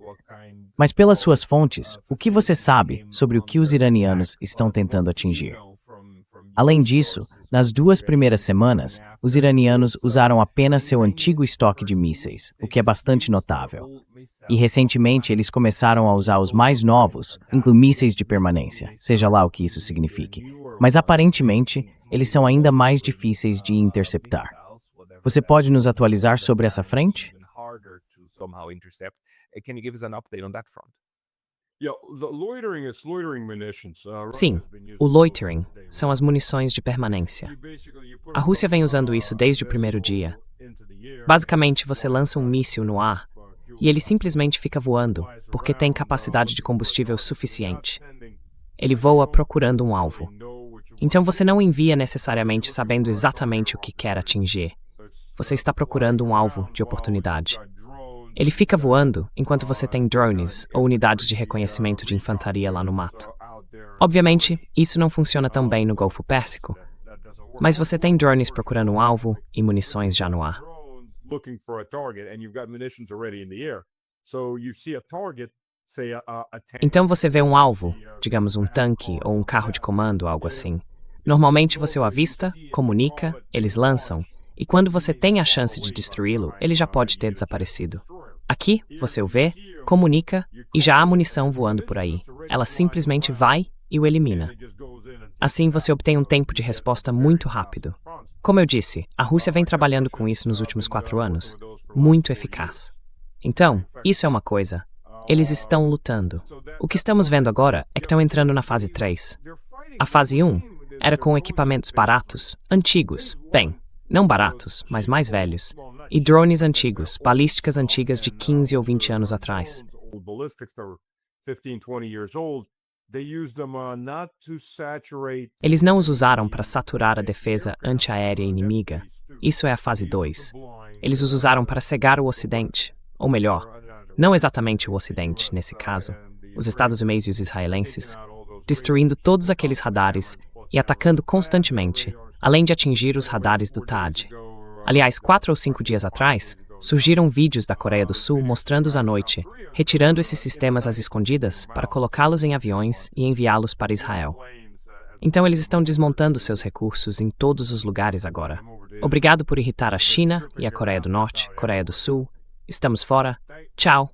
Mas pelas suas fontes, o que você sabe sobre o que os iranianos estão tentando atingir? Além disso, nas 2 primeiras semanas, os iranianos usaram apenas seu antigo estoque de mísseis, o que é bastante notável. E recentemente eles começaram a usar os mais novos, incluindo mísseis de permanência, seja lá o que isso signifique. Mas aparentemente, eles são ainda mais difíceis de interceptar. Você pode nos atualizar sobre essa frente? Can you give us an update on that front? Yeah, the loitering, it's loitering munitions. Sim, o loitering são as munições de permanência. A Rússia vem usando isso desde o primeiro dia. Basicamente, você lança um míssil no ar e ele simplesmente fica voando porque tem capacidade de combustível suficiente. Ele voa procurando um alvo. Então você não envia necessariamente sabendo exatamente o que quer atingir. Você está procurando um alvo de oportunidade. Ele fica voando enquanto você tem drones ou unidades de reconhecimento de infantaria lá no mato. Obviamente, isso não funciona tão bem no Golfo Pérsico, mas você tem drones procurando um alvo e munições já no ar. Então você vê um alvo, digamos um tanque ou um carro de comando, algo assim. Normalmente você o avista, comunica, eles lançam, e quando você tem a chance de destruí-lo, ele já pode ter desaparecido. Aqui, você o vê, comunica e já há munição voando por aí. Ela simplesmente vai e o elimina. Assim, você obtém um tempo de resposta muito rápido. Como eu disse, a Rússia vem trabalhando com isso nos últimos 4 anos. Muito eficaz. Então, isso é uma coisa. Eles estão lutando. O que estamos vendo agora é que estão entrando na fase 3. A fase 1 era com equipamentos baratos, antigos, bem, não baratos, mas mais velhos, e drones antigos, balísticas antigas de 15 ou 20 anos atrás. Eles não os usaram para saturar a defesa antiaérea inimiga. Isso é a fase 2. Eles os usaram para cegar o Ocidente. Ou melhor, não exatamente o Ocidente, nesse caso, os Estados Unidos e os israelenses, destruindo todos aqueles radares e atacando constantemente, além de atingir os radares do THAAD. Aliás, 4 ou 5 dias atrás, surgiram vídeos da Coreia do Sul mostrando-os à noite, retirando esses sistemas às escondidas para colocá-los em aviões e enviá-los para Israel. Então eles estão desmontando seus recursos em todos os lugares agora. Obrigado por irritar a China e a Coreia do Norte, Coreia do Sul. Estamos fora. Tchau.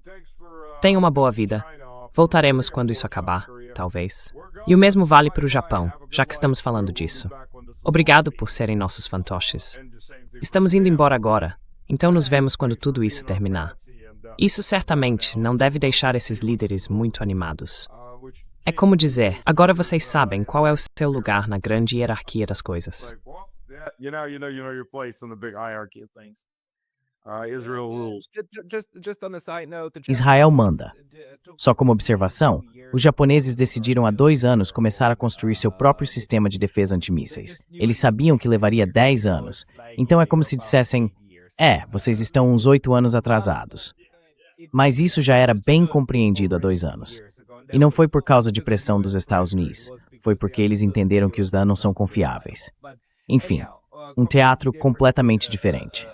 Tenha uma boa vida. Voltaremos quando isso acabar, talvez. E o mesmo vale para o Japão, já que estamos falando disso. Obrigado por serem nossos fantoches. Estamos indo embora agora, então nos vemos quando tudo isso terminar. Isso certamente não deve deixar esses líderes muito animados. É como dizer, agora vocês sabem qual é o seu lugar na grande hierarquia das coisas. Israel manda. Só como observação, os japoneses decidiram há 2 anos começar a construir seu próprio sistema de defesa antimísseis. Eles sabiam que levaria 10 anos. Então é como se dissessem, vocês estão uns 8 anos atrasados. Mas isso já era bem compreendido há 2 anos. E não foi por causa de pressão dos Estados Unidos. Foi porque eles entenderam que os danos não são confiáveis. Enfim, um teatro completamente diferente.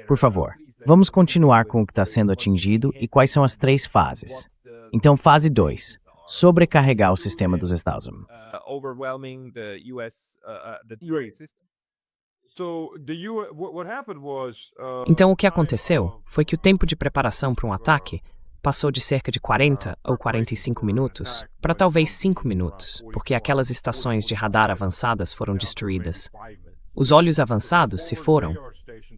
Por favor, vamos continuar com o que está sendo atingido e quais são as 3 fases. Então, fase 2. Sobrecarregar o sistema dos Estados Unidos. Então, o que aconteceu foi que o tempo de preparação para um ataque passou de cerca de 40 ou 45 minutos para talvez 5 minutos, porque aquelas estações de radar avançadas foram destruídas. Os olhos avançados se foram.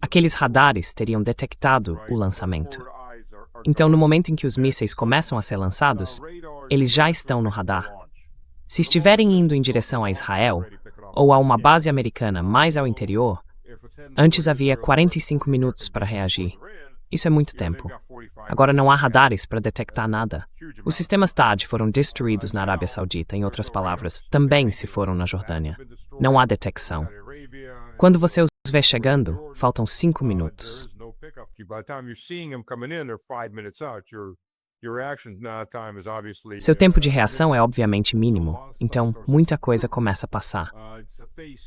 Aqueles radares teriam detectado o lançamento. Então, no momento em que os mísseis começam a ser lançados, eles já estão no radar. Se estiverem indo em direção a Israel, ou a uma base americana mais ao interior, antes havia 45 minutos para reagir. Isso é muito tempo. Agora não há radares para detectar nada. Os sistemas TAD foram destruídos na Arábia Saudita, em outras palavras, também se foram na Jordânia. Não há detecção. Quando você os vê chegando, faltam 5 minutos. Seu tempo de reação é obviamente mínimo, então muita coisa começa a passar.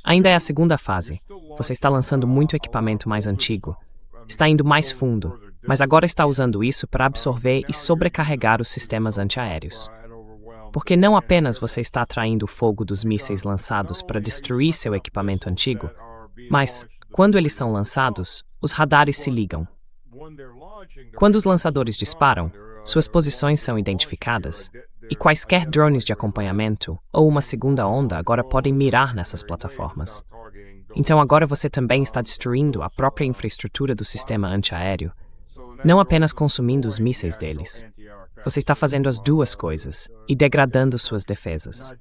Ainda é a segunda fase. Você está lançando muito equipamento mais antigo. Está indo mais fundo, mas agora está usando isso para absorver e sobrecarregar os sistemas antiaéreos. Porque não apenas você está atraindo o fogo dos mísseis lançados para destruir seu equipamento antigo, mas, quando eles são lançados, os radares se ligam. Quando os lançadores disparam, suas posições são identificadas, e quaisquer drones de acompanhamento ou uma segunda onda agora podem mirar nessas plataformas. Então agora você também está destruindo a própria infraestrutura do sistema antiaéreo, não apenas consumindo os mísseis deles. Você está fazendo as duas coisas e degradando suas defesas.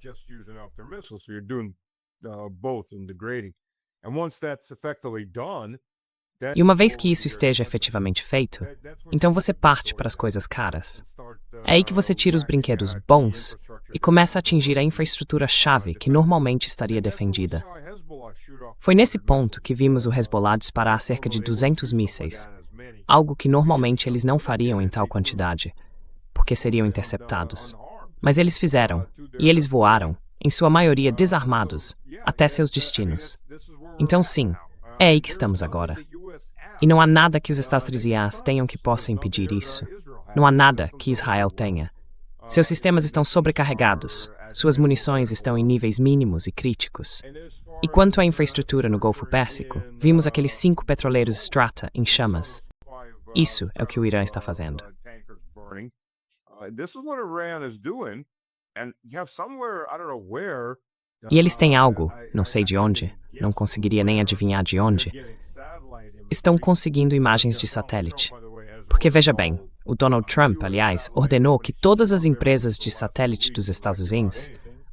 E uma vez que isso esteja efetivamente feito, então você parte para as coisas caras. É aí que você tira os brinquedos bons e começa a atingir a infraestrutura-chave que normalmente estaria defendida. Foi nesse ponto que vimos o Hezbollah disparar cerca de 200 mísseis, algo que normalmente eles não fariam em tal quantidade, porque seriam interceptados. Mas eles fizeram, e eles voaram, em sua maioria desarmados, até seus destinos. Então sim, é aí que estamos agora. E não há nada que os Estados Unidos tenham que possa impedir isso. Não há nada que Israel tenha. Seus sistemas estão sobrecarregados, suas munições estão em níveis mínimos e críticos. E quanto à infraestrutura no Golfo Pérsico, vimos aqueles 5 petroleiros Strata em chamas. Isso é o que o Irã está fazendo. E eles têm algo, não sei de onde, não conseguiria nem adivinhar de onde. Estão conseguindo imagens de satélite. Porque veja bem, o Donald Trump, aliás, ordenou que todas as empresas de satélite dos Estados Unidos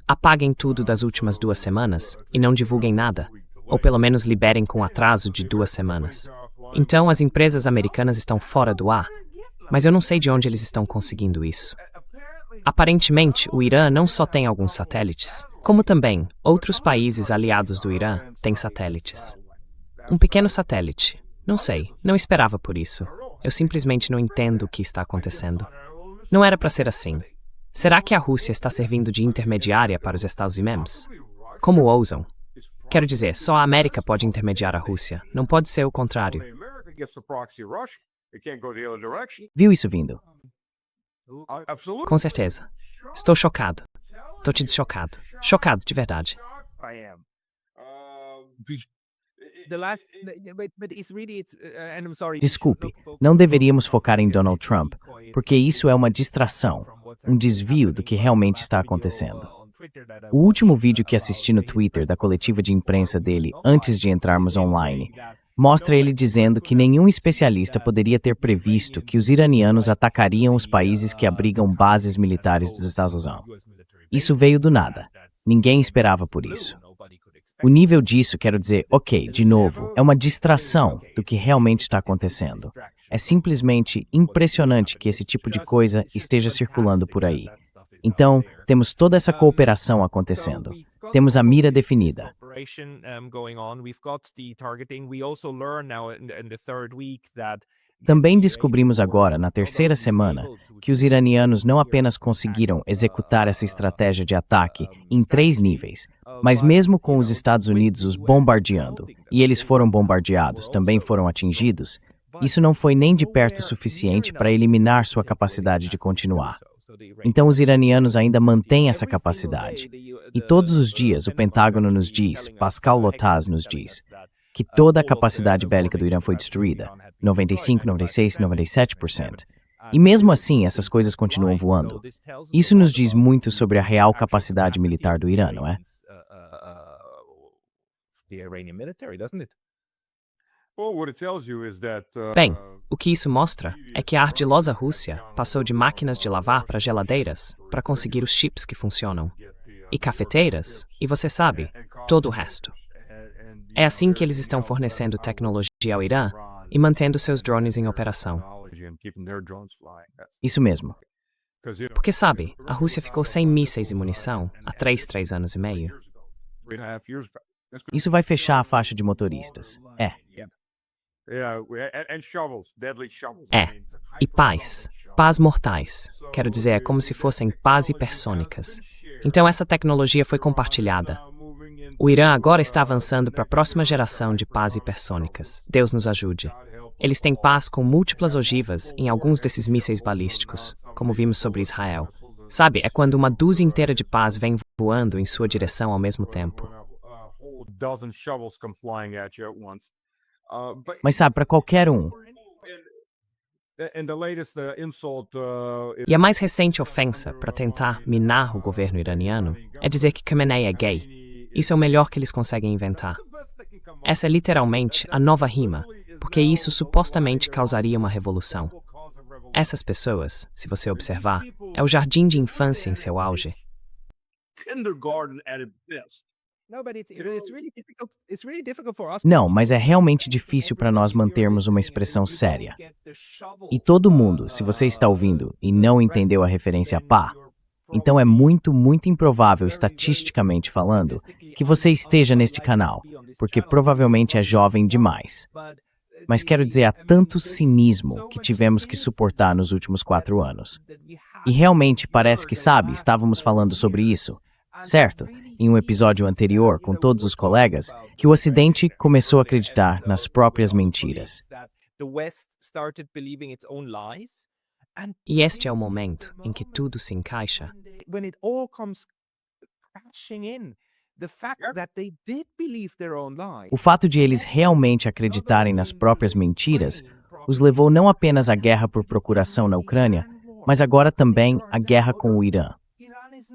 apaguem tudo das últimas 2 semanas e não divulguem nada, ou pelo menos liberem com atraso de 2 semanas. Então as empresas americanas estão fora do ar, mas eu não sei de onde eles estão conseguindo isso. Aparentemente, o Irã não só tem alguns satélites, como também outros países aliados do Irã têm satélites. Um pequeno satélite. Não sei, não esperava por isso. Eu simplesmente não entendo o que está acontecendo. Não era para ser assim. Será que a Rússia está servindo de intermediária para os Estados Unidos? Como ousam? Quero dizer, só a América pode intermediar a Rússia. Não pode ser o contrário. Viu isso vindo? Com certeza. Estou chocado. Estou te chocado. Chocado, de verdade. Desculpe, não deveríamos focar em Donald Trump, porque isso é uma distração, um desvio do que realmente está acontecendo. O último vídeo que assisti no Twitter da coletiva de imprensa dele antes de entrarmos online mostra ele dizendo que nenhum especialista poderia ter previsto que os iranianos atacariam os países que abrigam bases militares dos Estados Unidos. Isso veio do nada. Ninguém esperava por isso. O nível disso, quero dizer, ok, de novo, é uma distração do que realmente está acontecendo. É simplesmente impressionante que esse tipo de coisa esteja circulando por aí. Então, temos toda essa cooperação acontecendo. Temos a mira definida. Também descobrimos agora, na terceira semana, que os iranianos não apenas conseguiram executar essa estratégia de ataque em 3 níveis, mas mesmo com os Estados Unidos os bombardeando, e eles foram bombardeados, também foram atingidos, isso não foi nem de perto suficiente para eliminar sua capacidade de continuar. Então os iranianos ainda mantêm essa capacidade. E todos os dias o Pentágono nos diz, Pascal Lotaz nos diz, que toda a capacidade bélica do Irã foi destruída, 95, 96, 97%. E mesmo assim, essas coisas continuam voando. Isso nos diz muito sobre a real capacidade militar do Irã, não é? Bem, o que isso mostra é que a ardilosa Rússia passou de máquinas de lavar para geladeiras para conseguir os chips que funcionam. e cafeteiras, e você sabe, todo o resto. É assim que eles estão fornecendo tecnologia ao Irã e mantendo seus drones em operação. Isso mesmo. Porque sabe, a Rússia ficou sem mísseis e munição há 3 anos e meio. Isso vai fechar a faixa de motoristas. É. E paz. Paz mortais. Quero dizer, é como se fossem paz hipersônicas. Então essa tecnologia foi compartilhada. O Irã agora está avançando para a próxima geração de paz hipersônicas. Deus nos ajude. Eles têm paz com múltiplas ogivas em alguns desses mísseis balísticos, como vimos sobre Israel. Sabe, é quando uma dúzia inteira de paz vem voando em sua direção ao mesmo tempo. Mas sabe, para qualquer um, E a mais recente ofensa para tentar minar o governo iraniano é dizer que Khamenei é gay. Isso é o melhor que eles conseguem inventar. Essa é literalmente a nova rima, porque isso supostamente causaria uma revolução. Essas pessoas, se você observar, é o jardim de infância em seu auge. não, mas é realmente difícil para nós mantermos uma expressão séria. E todo mundo, se você está ouvindo e não entendeu a referência a pá, então é muito, muito improvável, estatisticamente falando, que você esteja neste canal, porque provavelmente é jovem demais. Mas quero dizer, há tanto cinismo que tivemos que suportar nos últimos 4 anos. E realmente parece que, sabe, estávamos falando sobre isso, certo? Em um episódio anterior, com todos os colegas, que o Ocidente começou a acreditar nas próprias mentiras. E este é o momento em que tudo se encaixa. O fato de eles realmente acreditarem nas próprias mentiras os levou não apenas à guerra por procuração na Ucrânia, mas agora também à guerra com o Irã.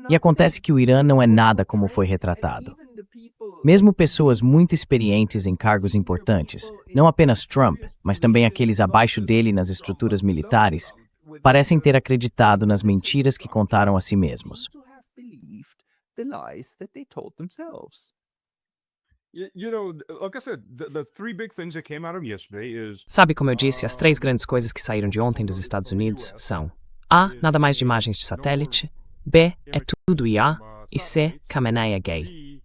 E acontece que o Irã não é nada como foi retratado. Mesmo pessoas muito experientes em cargos importantes, não apenas Trump, mas também aqueles abaixo dele nas estruturas militares, parecem ter acreditado nas mentiras que contaram a si mesmos. Sabe, como eu disse, as 3 grandes coisas que saíram de ontem dos Estados Unidos são: A, nada mais de imagens de satélite; B, é tudo IA; e C, Khamenei é gay.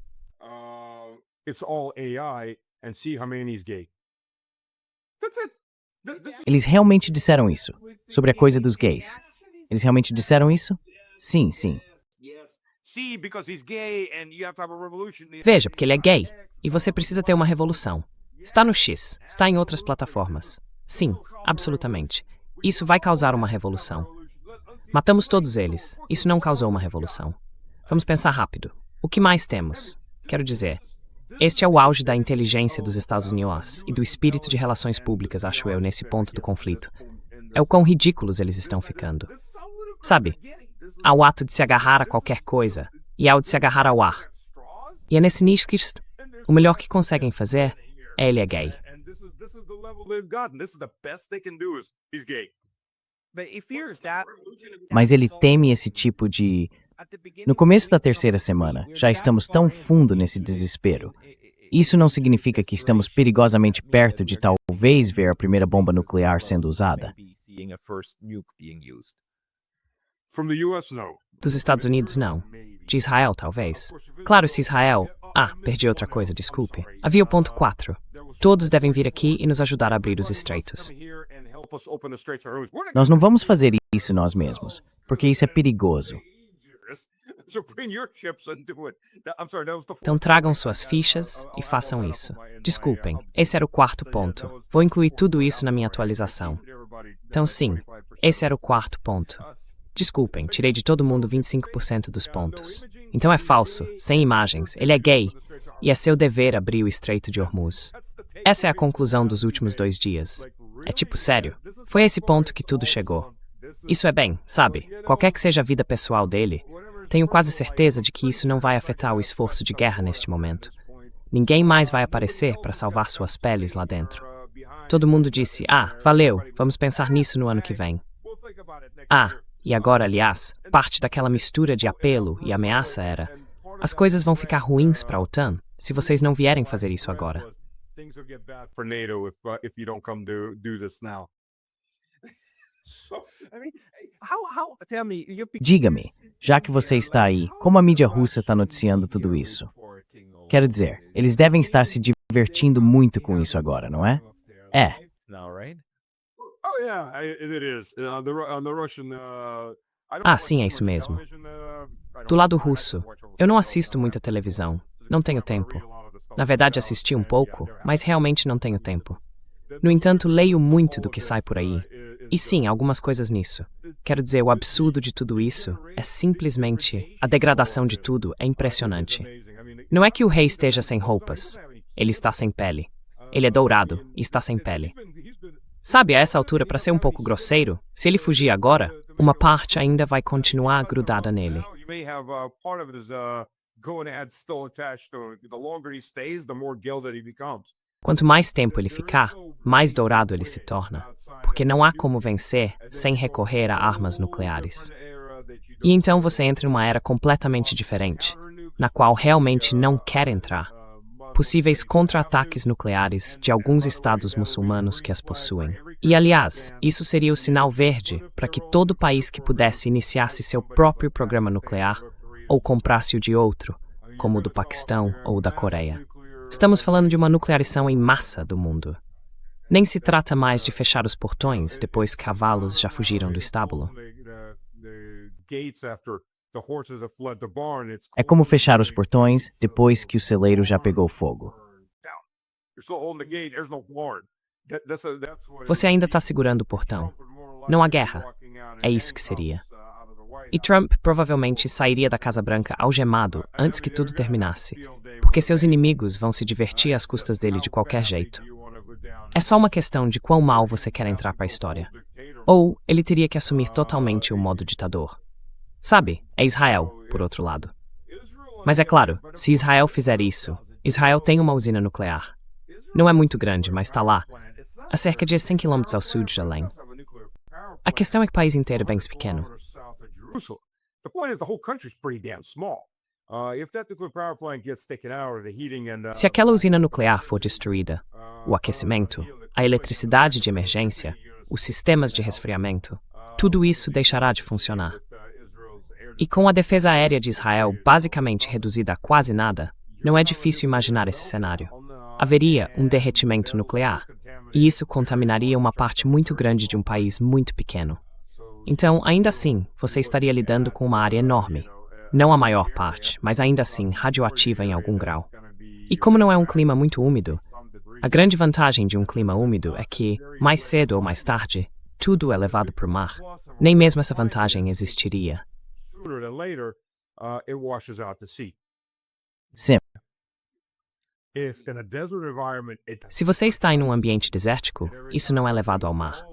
Eles realmente disseram isso, sobre a coisa dos gays. Eles realmente disseram isso? Sim, sim. Veja, porque ele é gay, e você precisa ter uma revolução. Está no X, está em outras plataformas. Sim, absolutamente. Isso vai causar uma revolução. Matamos todos eles. Isso não causou uma revolução. Vamos pensar rápido. O que mais temos? Quero dizer, este é o auge da inteligência dos Estados Unidos e do espírito de relações públicas, acho eu, nesse ponto do conflito. É o quão ridículos eles estão ficando. Sabe, há o ato de se agarrar a qualquer coisa e há o de se agarrar ao ar. E é nesse nicho que o melhor que conseguem fazer é ele é gay. Mas ele teme esse tipo de... No começo da 3ª semana, já estamos tão fundo nesse desespero. Isso não significa que estamos perigosamente perto de talvez ver a primeira bomba nuclear sendo usada. Dos Estados Unidos, não. De Israel, talvez. Claro, se Israel... perdi outra coisa, desculpe. Havia o ponto 4. Todos devem vir aqui e nos ajudar a abrir os estreitos. Nós não vamos fazer isso nós mesmos, porque isso é perigoso. Então tragam suas fichas e façam isso. Desculpem, esse era o 4º ponto. Vou incluir tudo isso na minha atualização. Então sim, esse era o 4º ponto. Desculpem, tirei de todo mundo 25% dos pontos. Então é falso, sem imagens, ele é gay, e é seu dever abrir o Estreito de Hormuz. Essa é a conclusão dos últimos 2 dias. É tipo sério. Foi a esse ponto que tudo chegou. Isso é bem, sabe, qualquer que seja a vida pessoal dele, tenho quase certeza de que isso não vai afetar o esforço de guerra neste momento. Ninguém mais vai aparecer para salvar suas peles lá dentro. Todo mundo disse, valeu, vamos pensar nisso no ano que vem. E agora, aliás, parte daquela mistura de apelo e ameaça era, As coisas vão ficar ruins para a OTAN se vocês não vierem fazer isso agora. Things will get bad for NATO if you don't come do this now. I mean, tell me, Diga-me, já que você está aí, como a mídia russa está noticiando tudo isso? Quero dizer, eles devem estar se divertindo muito com isso agora, não é? É. now, right? Oh yeah, it is. On the Russian. Ah, sim, é isso mesmo. Do lado russo, eu não assisto muita televisão. Não tenho tempo. Na verdade, assisti um pouco, mas realmente não tenho tempo. No entanto, leio muito do que sai por aí. E sim, algumas coisas nisso. Quero dizer, o absurdo de tudo isso é simplesmente... A degradação de tudo é impressionante. Não é que o rei esteja sem roupas. Ele está sem pele. Ele é dourado e está sem pele. Sabe, a essa altura, para ser um pouco grosseiro, se ele fugir agora, uma parte ainda vai continuar grudada nele. Quanto mais tempo ele ficar, mais dourado ele se torna, porque não há como vencer sem recorrer a armas nucleares. E então você entra em uma era completamente diferente, na qual realmente não quer entrar. Possíveis contra-ataques nucleares de alguns estados muçulmanos que as possuem. E, aliás, isso seria o sinal verde para que todo país que pudesse iniciasse seu próprio programa nuclear ou comprasse o de outro, como o do Paquistão ou o da Coreia. Estamos falando de uma nuclearização em massa do mundo. Nem se trata mais de fechar os portões depois que cavalos já fugiram do estábulo. É como fechar os portões depois que o celeiro já pegou fogo. Você ainda está segurando o portão. Não há guerra. É isso que seria. E Trump provavelmente sairia da Casa Branca algemado antes que tudo terminasse, porque seus inimigos vão se divertir às custas dele de qualquer jeito. É só uma questão de quão mal você quer entrar para a história. Ou ele teria que assumir totalmente o modo ditador. Sabe, é Israel, por outro lado. Mas é claro, se Israel fizer isso, Israel tem uma usina nuclear. Não é muito grande, mas está lá, a cerca de 100 km ao sul de Jerusalém. A questão é que o país inteiro é bem pequeno. Se aquela usina nuclear for destruída, o aquecimento, a eletricidade de emergência, os sistemas de resfriamento, tudo isso deixará de funcionar. E com a defesa aérea de Israel basicamente reduzida a quase nada, não é difícil imaginar esse cenário. Haveria um derretimento nuclear, e isso contaminaria uma parte muito grande de um país muito pequeno. Então, ainda assim, você estaria lidando com uma área enorme. Não a maior parte, mas ainda assim radioativa em algum grau. E como não é um clima muito úmido, a grande vantagem de um clima úmido é que, mais cedo ou mais tarde, tudo é levado para o mar. Nem mesmo essa vantagem existiria. Sim. Se você está em um ambiente desértico, isso não é levado ao mar.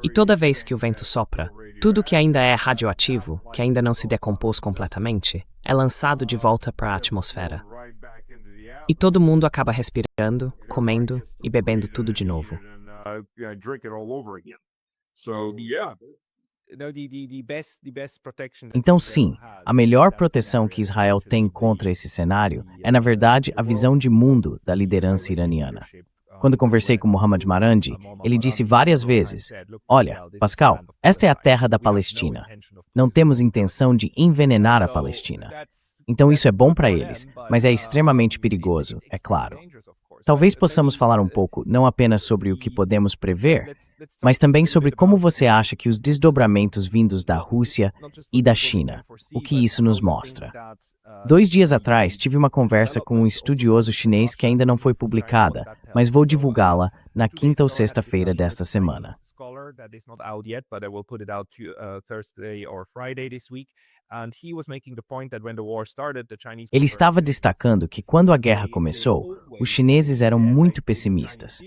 E toda vez que o vento sopra, tudo que ainda é radioativo, que ainda não se decompôs completamente, é lançado de volta para a atmosfera. E todo mundo acaba respirando, comendo e bebendo tudo de novo. Então, sim, a melhor proteção que Israel tem contra esse cenário é, na verdade, a visão de mundo da liderança iraniana. Quando conversei com Mohammad Marandi, ele disse várias vezes: olha, Pascal, esta é a terra da Palestina. Não temos intenção de envenenar a Palestina. Então isso é bom para eles, mas é extremamente perigoso, é claro. Talvez possamos falar um pouco não apenas sobre o que podemos prever, mas também sobre como você acha que os desdobramentos vindos da Rússia e da China, o que isso nos mostra. 2 dias atrás, tive uma conversa com um estudioso chinês que ainda não foi publicada, mas vou divulgá-la na quinta ou sexta-feira desta semana. Ele estava destacando que quando a guerra começou, os chineses eram muito pessimistas.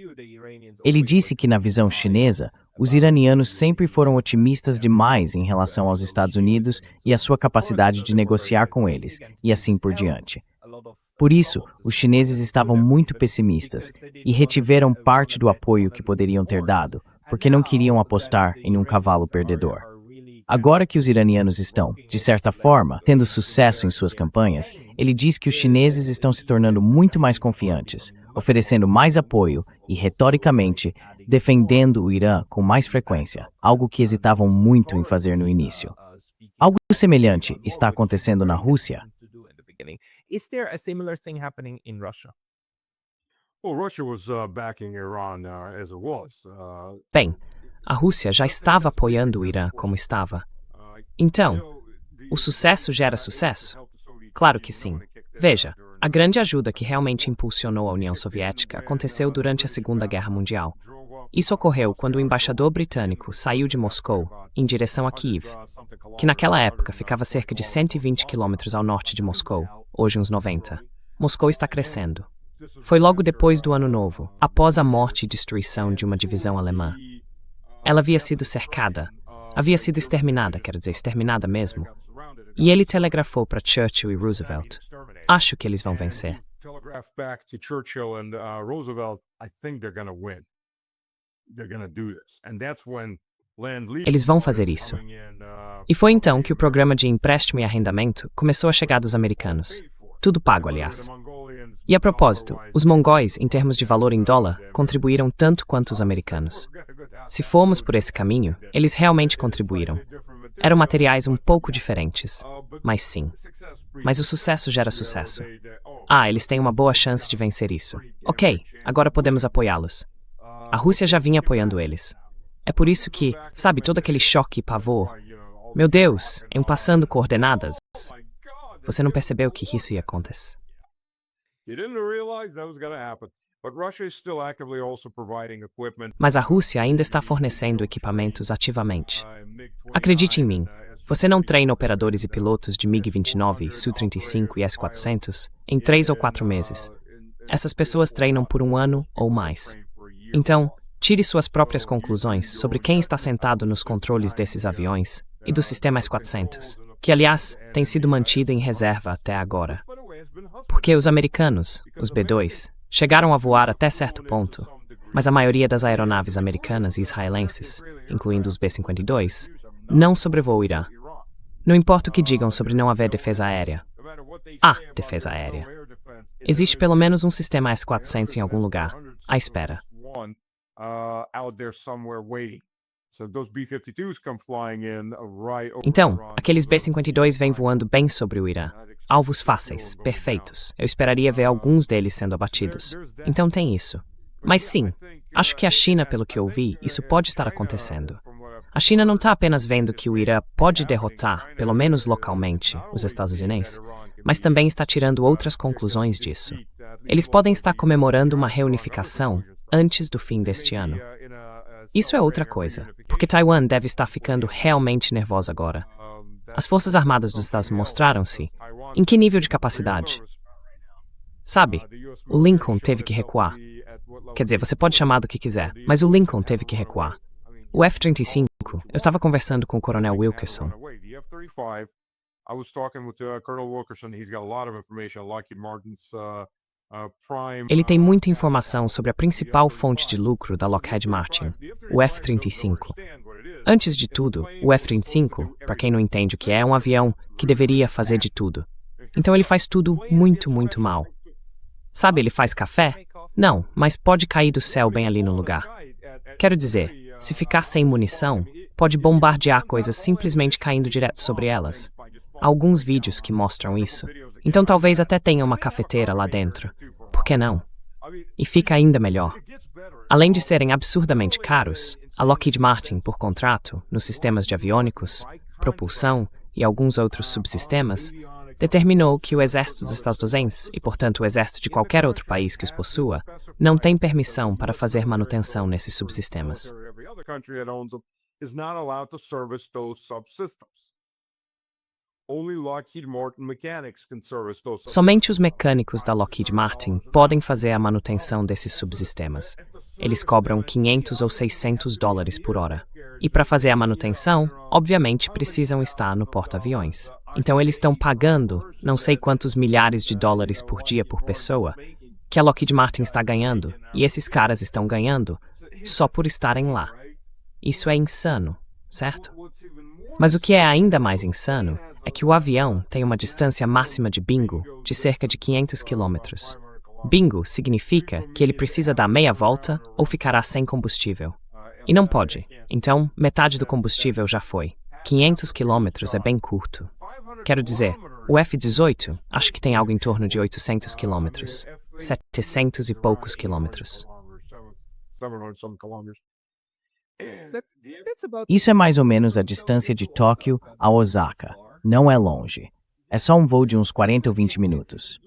Ele disse que, na visão chinesa, os iranianos sempre foram otimistas demais em relação aos Estados Unidos e à sua capacidade de negociar com eles, e assim por diante. Por isso, os chineses estavam muito pessimistas e retiveram parte do apoio que poderiam ter dado, porque não queriam apostar em um cavalo perdedor. Agora que os iranianos estão, de certa forma, tendo sucesso em suas campanhas, ele diz que os chineses estão se tornando muito mais confiantes, oferecendo mais apoio e, retoricamente, defendendo o Irã com mais frequência, algo que hesitavam muito em fazer no início. Algo semelhante está acontecendo na Rússia. Is there a similar thing happening in Russia? Well, Russia was backing Iran as it was. Bem, a Rússia já estava apoiando o Irã como estava. Então, o sucesso gera sucesso? Claro que sim. Veja, a grande ajuda que realmente impulsionou a União Soviética aconteceu durante a Segunda Guerra Mundial. Isso ocorreu quando o embaixador britânico saiu de Moscou em direção a Kiev, que naquela época ficava cerca de 120 quilômetros ao norte de Moscou, hoje uns 90. Moscou está crescendo. Foi logo depois do Ano Novo, após a morte e destruição de uma divisão alemã. Ela havia sido cercada, havia sido exterminada, quer dizer, exterminada mesmo. E ele telegrafou para Churchill e Roosevelt: acho que eles vão vencer. Telegraphed back to Churchill and Roosevelt, I think they're going to win. They're going to do this. And that's when Land-Lease Eles vão fazer isso. coming in, E foi então que o programa de empréstimo e arrendamento começou a chegar dos americanos. Tudo pago, aliás. E a propósito, os mongóis, em termos de valor em dólar, contribuíram tanto quanto os americanos. Se formos por esse caminho, eles realmente contribuíram. Eram materiais um pouco diferentes, mas sim. Mas o sucesso gera sucesso. Ah, eles têm uma boa chance de vencer isso. Ok, agora podemos apoiá-los. A Rússia já vinha apoiando eles. É por isso que, sabe, todo aquele choque e pavor. Meu Deus, em passando coordenadas. Você não percebeu que isso ia acontecer. You didn't realize that was going to happen. But Russia is still actively also providing equipment. Mas a Rússia ainda está fornecendo equipamentos ativamente. Acredite em mim, você não treina operadores e pilotos de MiG-29, Su-35 e S-400 em 3 ou 4 meses. Essas pessoas treinam por 1 ano ou mais. Então, tire suas próprias conclusões sobre quem está sentado nos controles desses aviões e do sistema S-400, que, aliás, tem sido mantido em reserva até agora. Porque os americanos, os B-2, chegaram a voar até certo ponto, mas a maioria das aeronaves americanas e israelenses, incluindo os B-52, não sobrevoam o Irã. Não importa o que digam sobre não haver defesa aérea. Há defesa aérea. Existe pelo menos um sistema S-400 em algum lugar, à espera. Out there somewhere waiting. So those B-52s come flying in right over Então, Iran. aqueles B-52 vêm voando bem sobre o Irã. Alvos fáceis, perfeitos. Eu esperaria ver alguns deles sendo abatidos. Então tem isso. Mas sim, acho que a China, pelo que eu vi, isso pode estar acontecendo. A China não está apenas vendo que o Irã pode derrotar, pelo menos localmente, os Estados Unidos, mas também está tirando outras conclusões disso. Eles podem estar comemorando uma reunificação antes do fim deste ano. Isso é outra coisa, porque Taiwan deve estar ficando realmente nervosa agora. As Forças Armadas dos Estados mostraram-se em que nível de capacidade? Sabe, o Lincoln teve que recuar. Quer dizer, você pode chamar do que quiser, mas o Lincoln teve que recuar. O F-35, eu estava conversando com o Coronel Wilkerson. The F-35, I was talking with Colonel Wilkerson. He's got a lot of information on Lockheed Martin's prime. Ele tem muita informação sobre a principal fonte de lucro da Lockheed Martin, o F-35. Antes de tudo, o F-35, para quem não entende o que é um avião que deveria fazer de tudo. Então ele faz tudo muito, muito mal. Sabe, ele faz café? Não, mas pode cair do céu bem ali no lugar. Quero dizer, se ficar sem munição, pode bombardear coisas simplesmente caindo direto sobre elas. Há alguns vídeos que mostram isso. Então talvez até tenha uma cafeteira lá dentro. Por que não? E fica ainda melhor. Além de serem absurdamente caros, a Lockheed Martin, por contrato, nos sistemas de aviônicos, propulsão e alguns outros subsistemas, determinou que o exército dos Estados Unidos, e portanto o exército de qualquer outro país que os possua, não tem permissão para fazer manutenção nesses subsistemas. Every other country that owns them is not allowed to service those subsystems. Only Lockheed Martin mechanics can service those subsystems. Somente os mecânicos da Lockheed Martin podem fazer a manutenção desses subsistemas. Eles cobram 500 ou 600 dólares por hora. E para fazer a manutenção, obviamente precisam estar no porta-aviões. Então eles estão pagando não sei quantos milhares de dólares por dia por pessoa que a Lockheed Martin está ganhando, e esses caras estão ganhando só por estarem lá. Isso é insano, certo? Mas o que é ainda mais insano é que o avião tem uma distância máxima de bingo de cerca de 500 quilômetros. Bingo significa que ele precisa dar meia volta ou ficará sem combustível. E não pode. Então, metade do combustível já foi. 500 quilômetros é bem curto. Quero dizer, o F-18 acho que tem algo em torno de 800 quilômetros. 700 e poucos quilômetros. Isso é mais ou menos a distância de Tóquio a Osaka. Não é longe. É só um voo de uns 40 ou 20 minutos.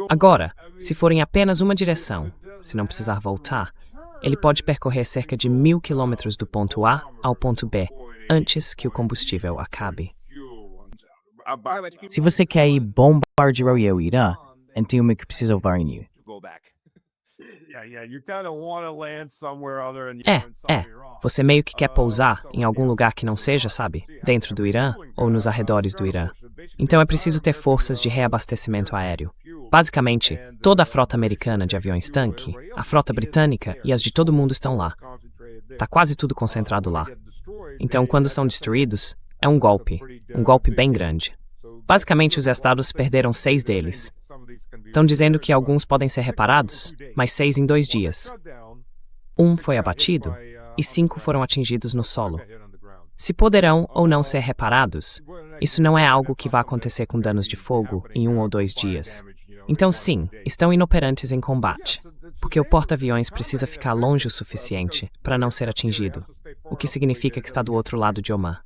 Agora, se for em apenas uma direção, se não precisar voltar, ele pode percorrer cerca de 1.000 quilômetros do ponto A ao ponto B, antes que o combustível acabe. Se você quer ir bombardear o Irã, então o que precisa levar em Você meio que quer pousar em algum lugar que não seja, sabe, dentro do Irã ou nos arredores do Irã. Então é preciso ter forças de reabastecimento aéreo. Basicamente, toda a frota americana de aviões-tanque, a frota britânica e as de todo mundo estão lá. Tá quase tudo concentrado lá. Então, quando são destruídos, é um golpe bem grande. Basicamente, os estados perderam 6 deles. Estão dizendo que alguns podem ser reparados, mas 6 em 2 dias. 1 foi abatido e 5 foram atingidos no solo. Se poderão ou não ser reparados, isso não é algo que vai acontecer com danos de fogo em 1 ou 2 dias. Então sim, estão inoperantes em combate, porque o porta-aviões precisa ficar longe o suficiente para não ser atingido, o que significa que está do outro lado de Oman.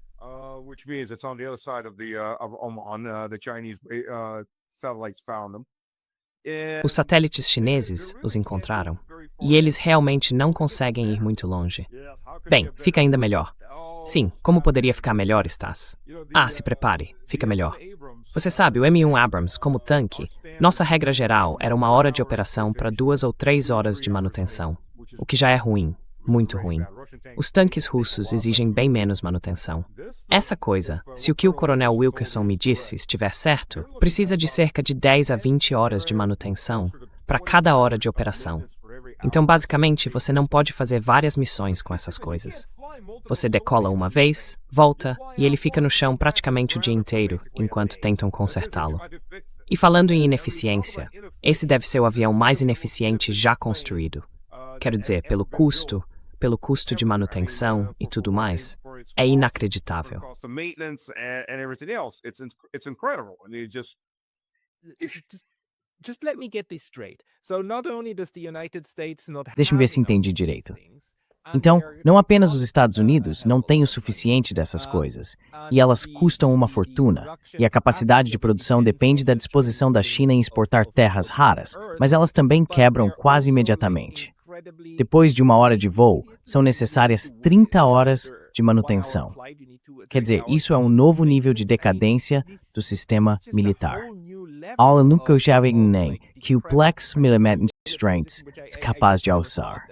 Os satélites chineses os encontraram, e eles realmente não conseguem ir muito longe. Bem, fica ainda melhor. Sim, como poderia ficar melhor, Stas? Se prepare, fica melhor. Você sabe, o M1 Abrams, como tanque, nossa regra geral era 1 hora de operação para 2 ou 3 horas de manutenção, o que já é ruim, muito ruim. Os tanques russos exigem bem menos manutenção. Essa coisa, se o que o coronel Wilkerson me disse estiver certo, precisa de cerca de 10 a 20 horas de manutenção para cada hora de operação. Então, basicamente, você não pode fazer várias missões com essas coisas. Você decola uma vez, volta, e ele fica no chão praticamente o dia inteiro, enquanto tentam consertá-lo. E falando em ineficiência, esse deve ser o avião mais ineficiente já construído. Quero dizer, pelo custo de manutenção e tudo mais, é inacreditável. Deixa-me ver se entendi direito. Então, não apenas os Estados Unidos não têm o suficiente dessas coisas, e elas custam uma fortuna, e a capacidade de produção depende da disposição da China em exportar terras raras, mas elas também quebram quase imediatamente. Depois de 1 hora de voo, são necessárias 30 horas de manutenção. Quer dizer, isso é um novo nível de decadência do sistema militar. Ao nunca já nem que o Plex Militant Strengths é capaz de alçar.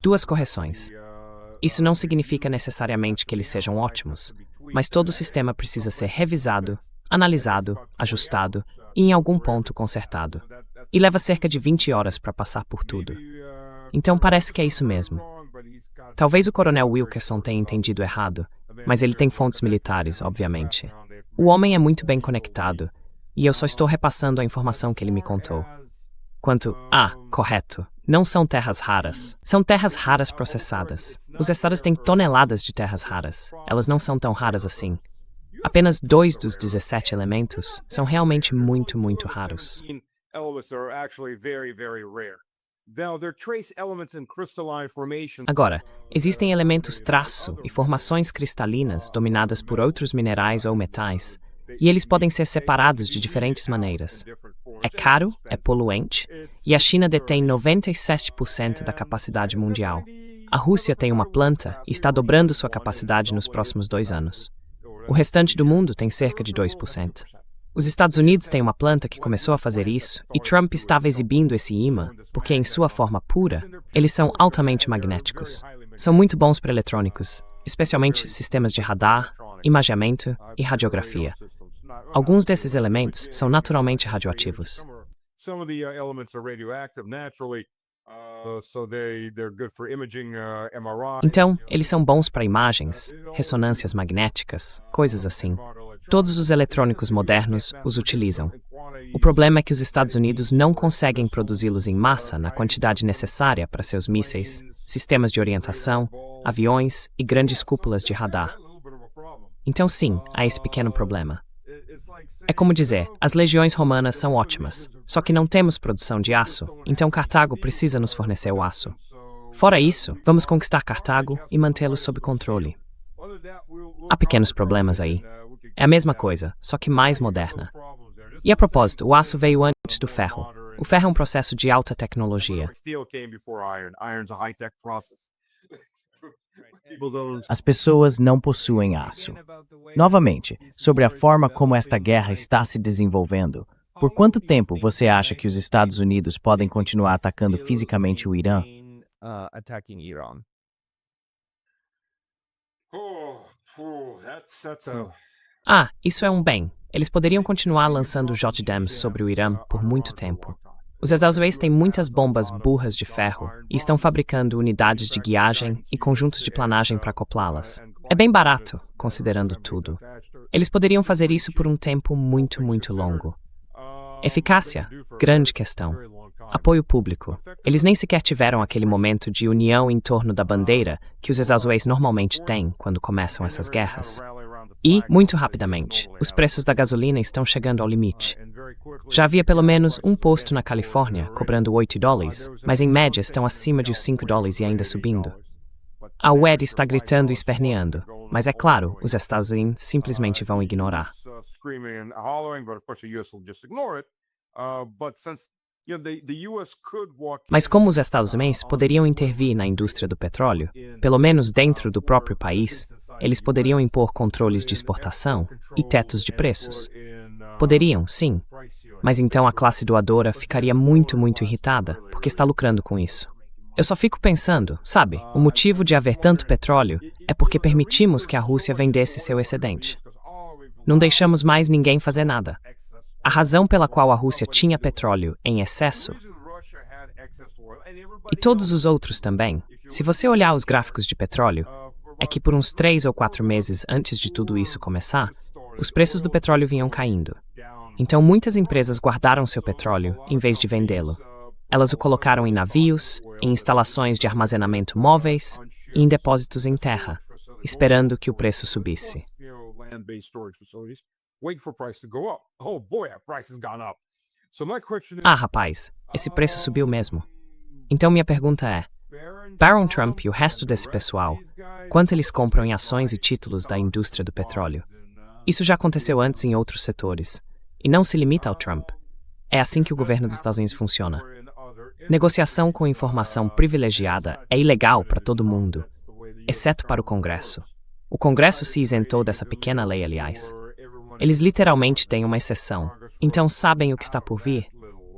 Duas correções. Isso não significa necessariamente que eles sejam ótimos, mas todo o sistema precisa ser revisado, analisado, ajustado e em algum ponto consertado. E leva cerca de 20 horas para passar por tudo. Então parece que é isso mesmo. Talvez o coronel Wilkerson tenha entendido errado, mas ele tem fontes militares, obviamente. O homem é muito bem conectado, e eu só estou repassando a informação que ele me contou. Correto. Não são terras raras. São terras raras processadas. Os estados têm toneladas de terras raras. Elas não são tão raras assim. Apenas 2 dos 17 elementos são realmente muito, muito raros. Agora, existem elementos traço e formações cristalinas dominadas por outros minerais ou metais, e eles podem ser separados de diferentes maneiras. É caro, é poluente, e a China detém 97% da capacidade mundial. A Rússia tem uma planta e está dobrando sua capacidade nos próximos 2 anos. O restante do mundo tem cerca de 2%. Os Estados Unidos têm uma planta que começou a fazer isso, e Trump estava exibindo esse ímã, porque em sua forma pura, eles são altamente magnéticos. São muito bons para eletrônicos, especialmente sistemas de radar, imageamento e radiografia. Alguns desses elementos são naturalmente radioativos. Some of the elements are radioactive naturally, so they're good for imaging, MRI. Então, eles são bons para imagens, ressonâncias magnéticas, coisas assim. Todos os eletrônicos modernos os utilizam. O problema é que os Estados Unidos não conseguem produzi-los em massa na quantidade necessária para seus mísseis, sistemas de orientação, aviões e grandes cúpulas de radar. Então sim, há esse pequeno problema. É como dizer, as legiões romanas são ótimas, só que não temos produção de aço, então Cartago precisa nos fornecer o aço. Fora isso, vamos conquistar Cartago e mantê-lo sob controle. Há pequenos problemas aí. É a mesma coisa, só que mais moderna. E a propósito, o aço veio antes do ferro. O ferro é um processo de alta tecnologia. Steel came before iron. Iron's a high-tech process. As pessoas não possuem aço. Novamente, sobre a forma como esta guerra está se desenvolvendo, por quanto tempo você acha que os Estados Unidos podem continuar atacando fisicamente o Irã? Attacking Iran. Isso é um bem. Eles poderiam continuar lançando JDAMs sobre o Irã por muito tempo. Os Estados Unidos têm muitas bombas burras de ferro e estão fabricando unidades de guiagem e conjuntos de planagem para acoplá-las. É bem barato, considerando tudo. Eles poderiam fazer isso por um tempo muito, muito longo. Eficácia, grande questão. Apoio público. Eles nem sequer tiveram aquele momento de união em torno da bandeira que os Estados Unidos normalmente têm quando começam essas guerras. E, muito rapidamente, os preços da gasolina estão chegando ao limite. Já havia pelo menos um posto na Califórnia cobrando $8, mas em média estão acima de os $5 e ainda subindo. A UED está gritando e esperneando, mas é claro, os Estados Unidos simplesmente vão ignorar. Mas como os Estados Unidos poderiam intervir na indústria do petróleo, pelo menos dentro do próprio país, eles poderiam impor controles de exportação e tetos de preços. Poderiam, sim. Mas então a classe doadora ficaria muito, muito irritada, porque está lucrando com isso. Eu só fico pensando, sabe, o motivo de haver tanto petróleo é porque permitimos que a Rússia vendesse seu excedente. Não deixamos mais ninguém fazer nada. A razão pela qual a Rússia tinha petróleo em excesso, e todos os outros também, se você olhar os gráficos de petróleo, é que por uns 3 ou 4 meses antes de tudo isso começar, os preços do petróleo vinham caindo. Então muitas empresas guardaram seu petróleo em vez de vendê-lo. Elas o colocaram em navios, em instalações de armazenamento móveis e em depósitos em terra, esperando que o preço subisse. Rapaz, esse preço subiu mesmo. Então minha pergunta é, Barron Trump e o resto desse pessoal, quanto eles compram em ações e títulos da indústria do petróleo? Isso já aconteceu antes em outros setores, e não se limita ao Trump. É assim que o governo dos Estados Unidos funciona. Negociação com informação privilegiada é ilegal para todo mundo, exceto para o Congresso. O Congresso se isentou dessa pequena lei, aliás. Eles literalmente têm uma exceção, então sabem o que está por vir,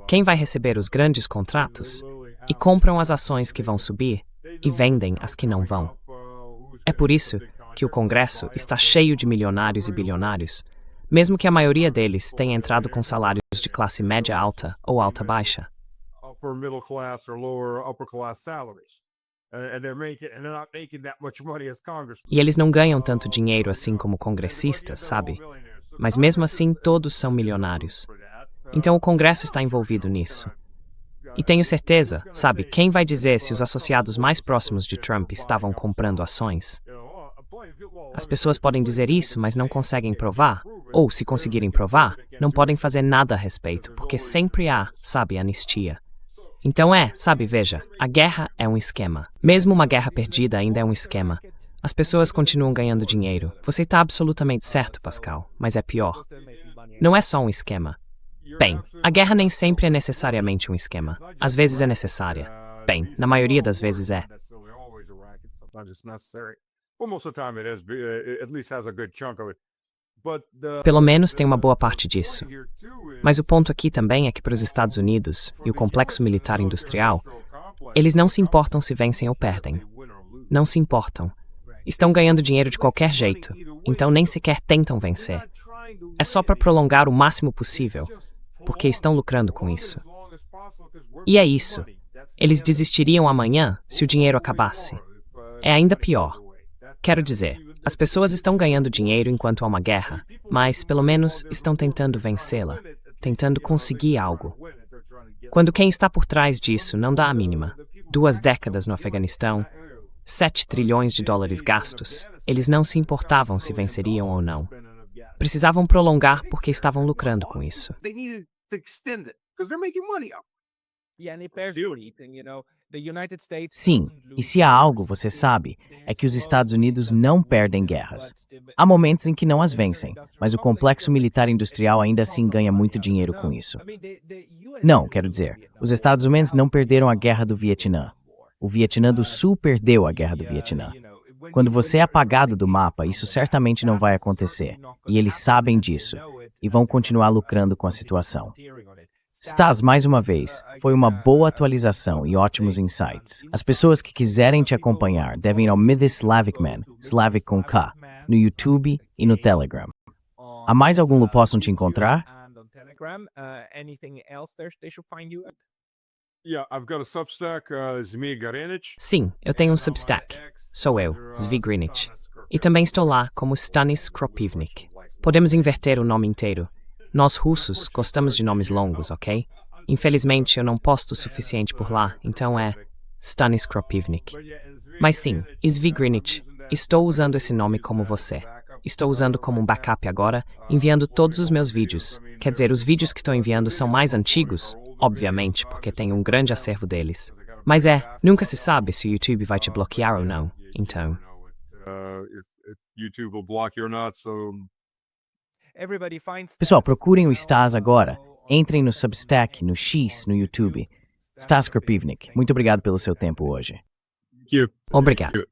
quem vai receber os grandes contratos, e compram as ações que vão subir e vendem as que não vão. É por isso que o Congresso está cheio de milionários e bilionários, mesmo que a maioria deles tenha entrado com salários de classe média alta ou alta baixa. E eles não ganham tanto dinheiro assim como congressistas, sabe? Mas mesmo assim todos são milionários. Então o Congresso está envolvido nisso. E tenho certeza, sabe, quem vai dizer se os associados mais próximos de Trump estavam comprando ações? As pessoas podem dizer isso, mas não conseguem provar, ou, se conseguirem provar, não podem fazer nada a respeito, porque sempre há, sabe, anistia. Então sabe, veja, a guerra é um esquema. Mesmo uma guerra perdida ainda é um esquema. As pessoas continuam ganhando dinheiro. Você está absolutamente certo, Pascal, mas é pior. Não é só um esquema. Bem, a guerra nem sempre é necessariamente um esquema. Às vezes é necessária. Bem, na maioria das vezes é. Pelo menos tem uma boa parte disso. Mas o ponto aqui também é que para os Estados Unidos e o complexo militar industrial, eles não se importam se vencem ou perdem. Não se importam. Estão ganhando dinheiro de qualquer jeito, então nem sequer tentam vencer. É só para prolongar o máximo possível, porque estão lucrando com isso. E é isso. Eles desistiriam amanhã se o dinheiro acabasse. É ainda pior. Quero dizer, as pessoas estão ganhando dinheiro enquanto há uma guerra, mas pelo menos estão tentando vencê-la, tentando conseguir algo. Quando quem está por trás disso não dá a mínima, 2 décadas no Afeganistão, 7 trilhões de dólares gastos, eles não se importavam se venceriam ou não. Precisavam prolongar porque estavam lucrando com isso. Sim, e se há algo, você sabe, é que os Estados Unidos não perdem guerras. Há momentos em que não as vencem, mas o complexo militar industrial ainda assim ganha muito dinheiro com isso. Não, quero dizer, os Estados Unidos não perderam a guerra do Vietnã. O Vietnã do Sul perdeu a guerra do Vietnã. Quando você é apagado do mapa, isso certamente não vai acontecer, e eles sabem disso, e vão continuar lucrando com a situação. Stas, mais uma vez, foi uma boa atualização e ótimos insights. As pessoas que quiserem te acompanhar devem ir ao Myth Slavic Man, Slavic com K, no YouTube e no Telegram. Há mais algum lugar possam te encontrar? Yeah, I've got a Substack, Zmi Garenich. Sim, eu tenho um Substack. Sou eu, Zvi Grinic. E também estou lá como Stanis Kropivnik. Podemos inverter o nome inteiro. Nós russos gostamos de nomes longos, ok? Infelizmente eu não posto o suficiente por lá, então é Stanis Kropivnik. Mas sim, Zvi Grinic. Estou usando esse nome como você. Estou usando como um backup agora, enviando todos os meus vídeos. Quer dizer, os vídeos que estou enviando são mais antigos, obviamente, porque tenho um grande acervo deles. Mas nunca se sabe se o YouTube vai te bloquear ou não, então... If YouTube will block you or not, so Pessoal, procurem o Stas agora. Entrem no Substack, no X, no YouTube. Stas Kropivnik, muito obrigado pelo seu tempo hoje. thank you. Obrigado.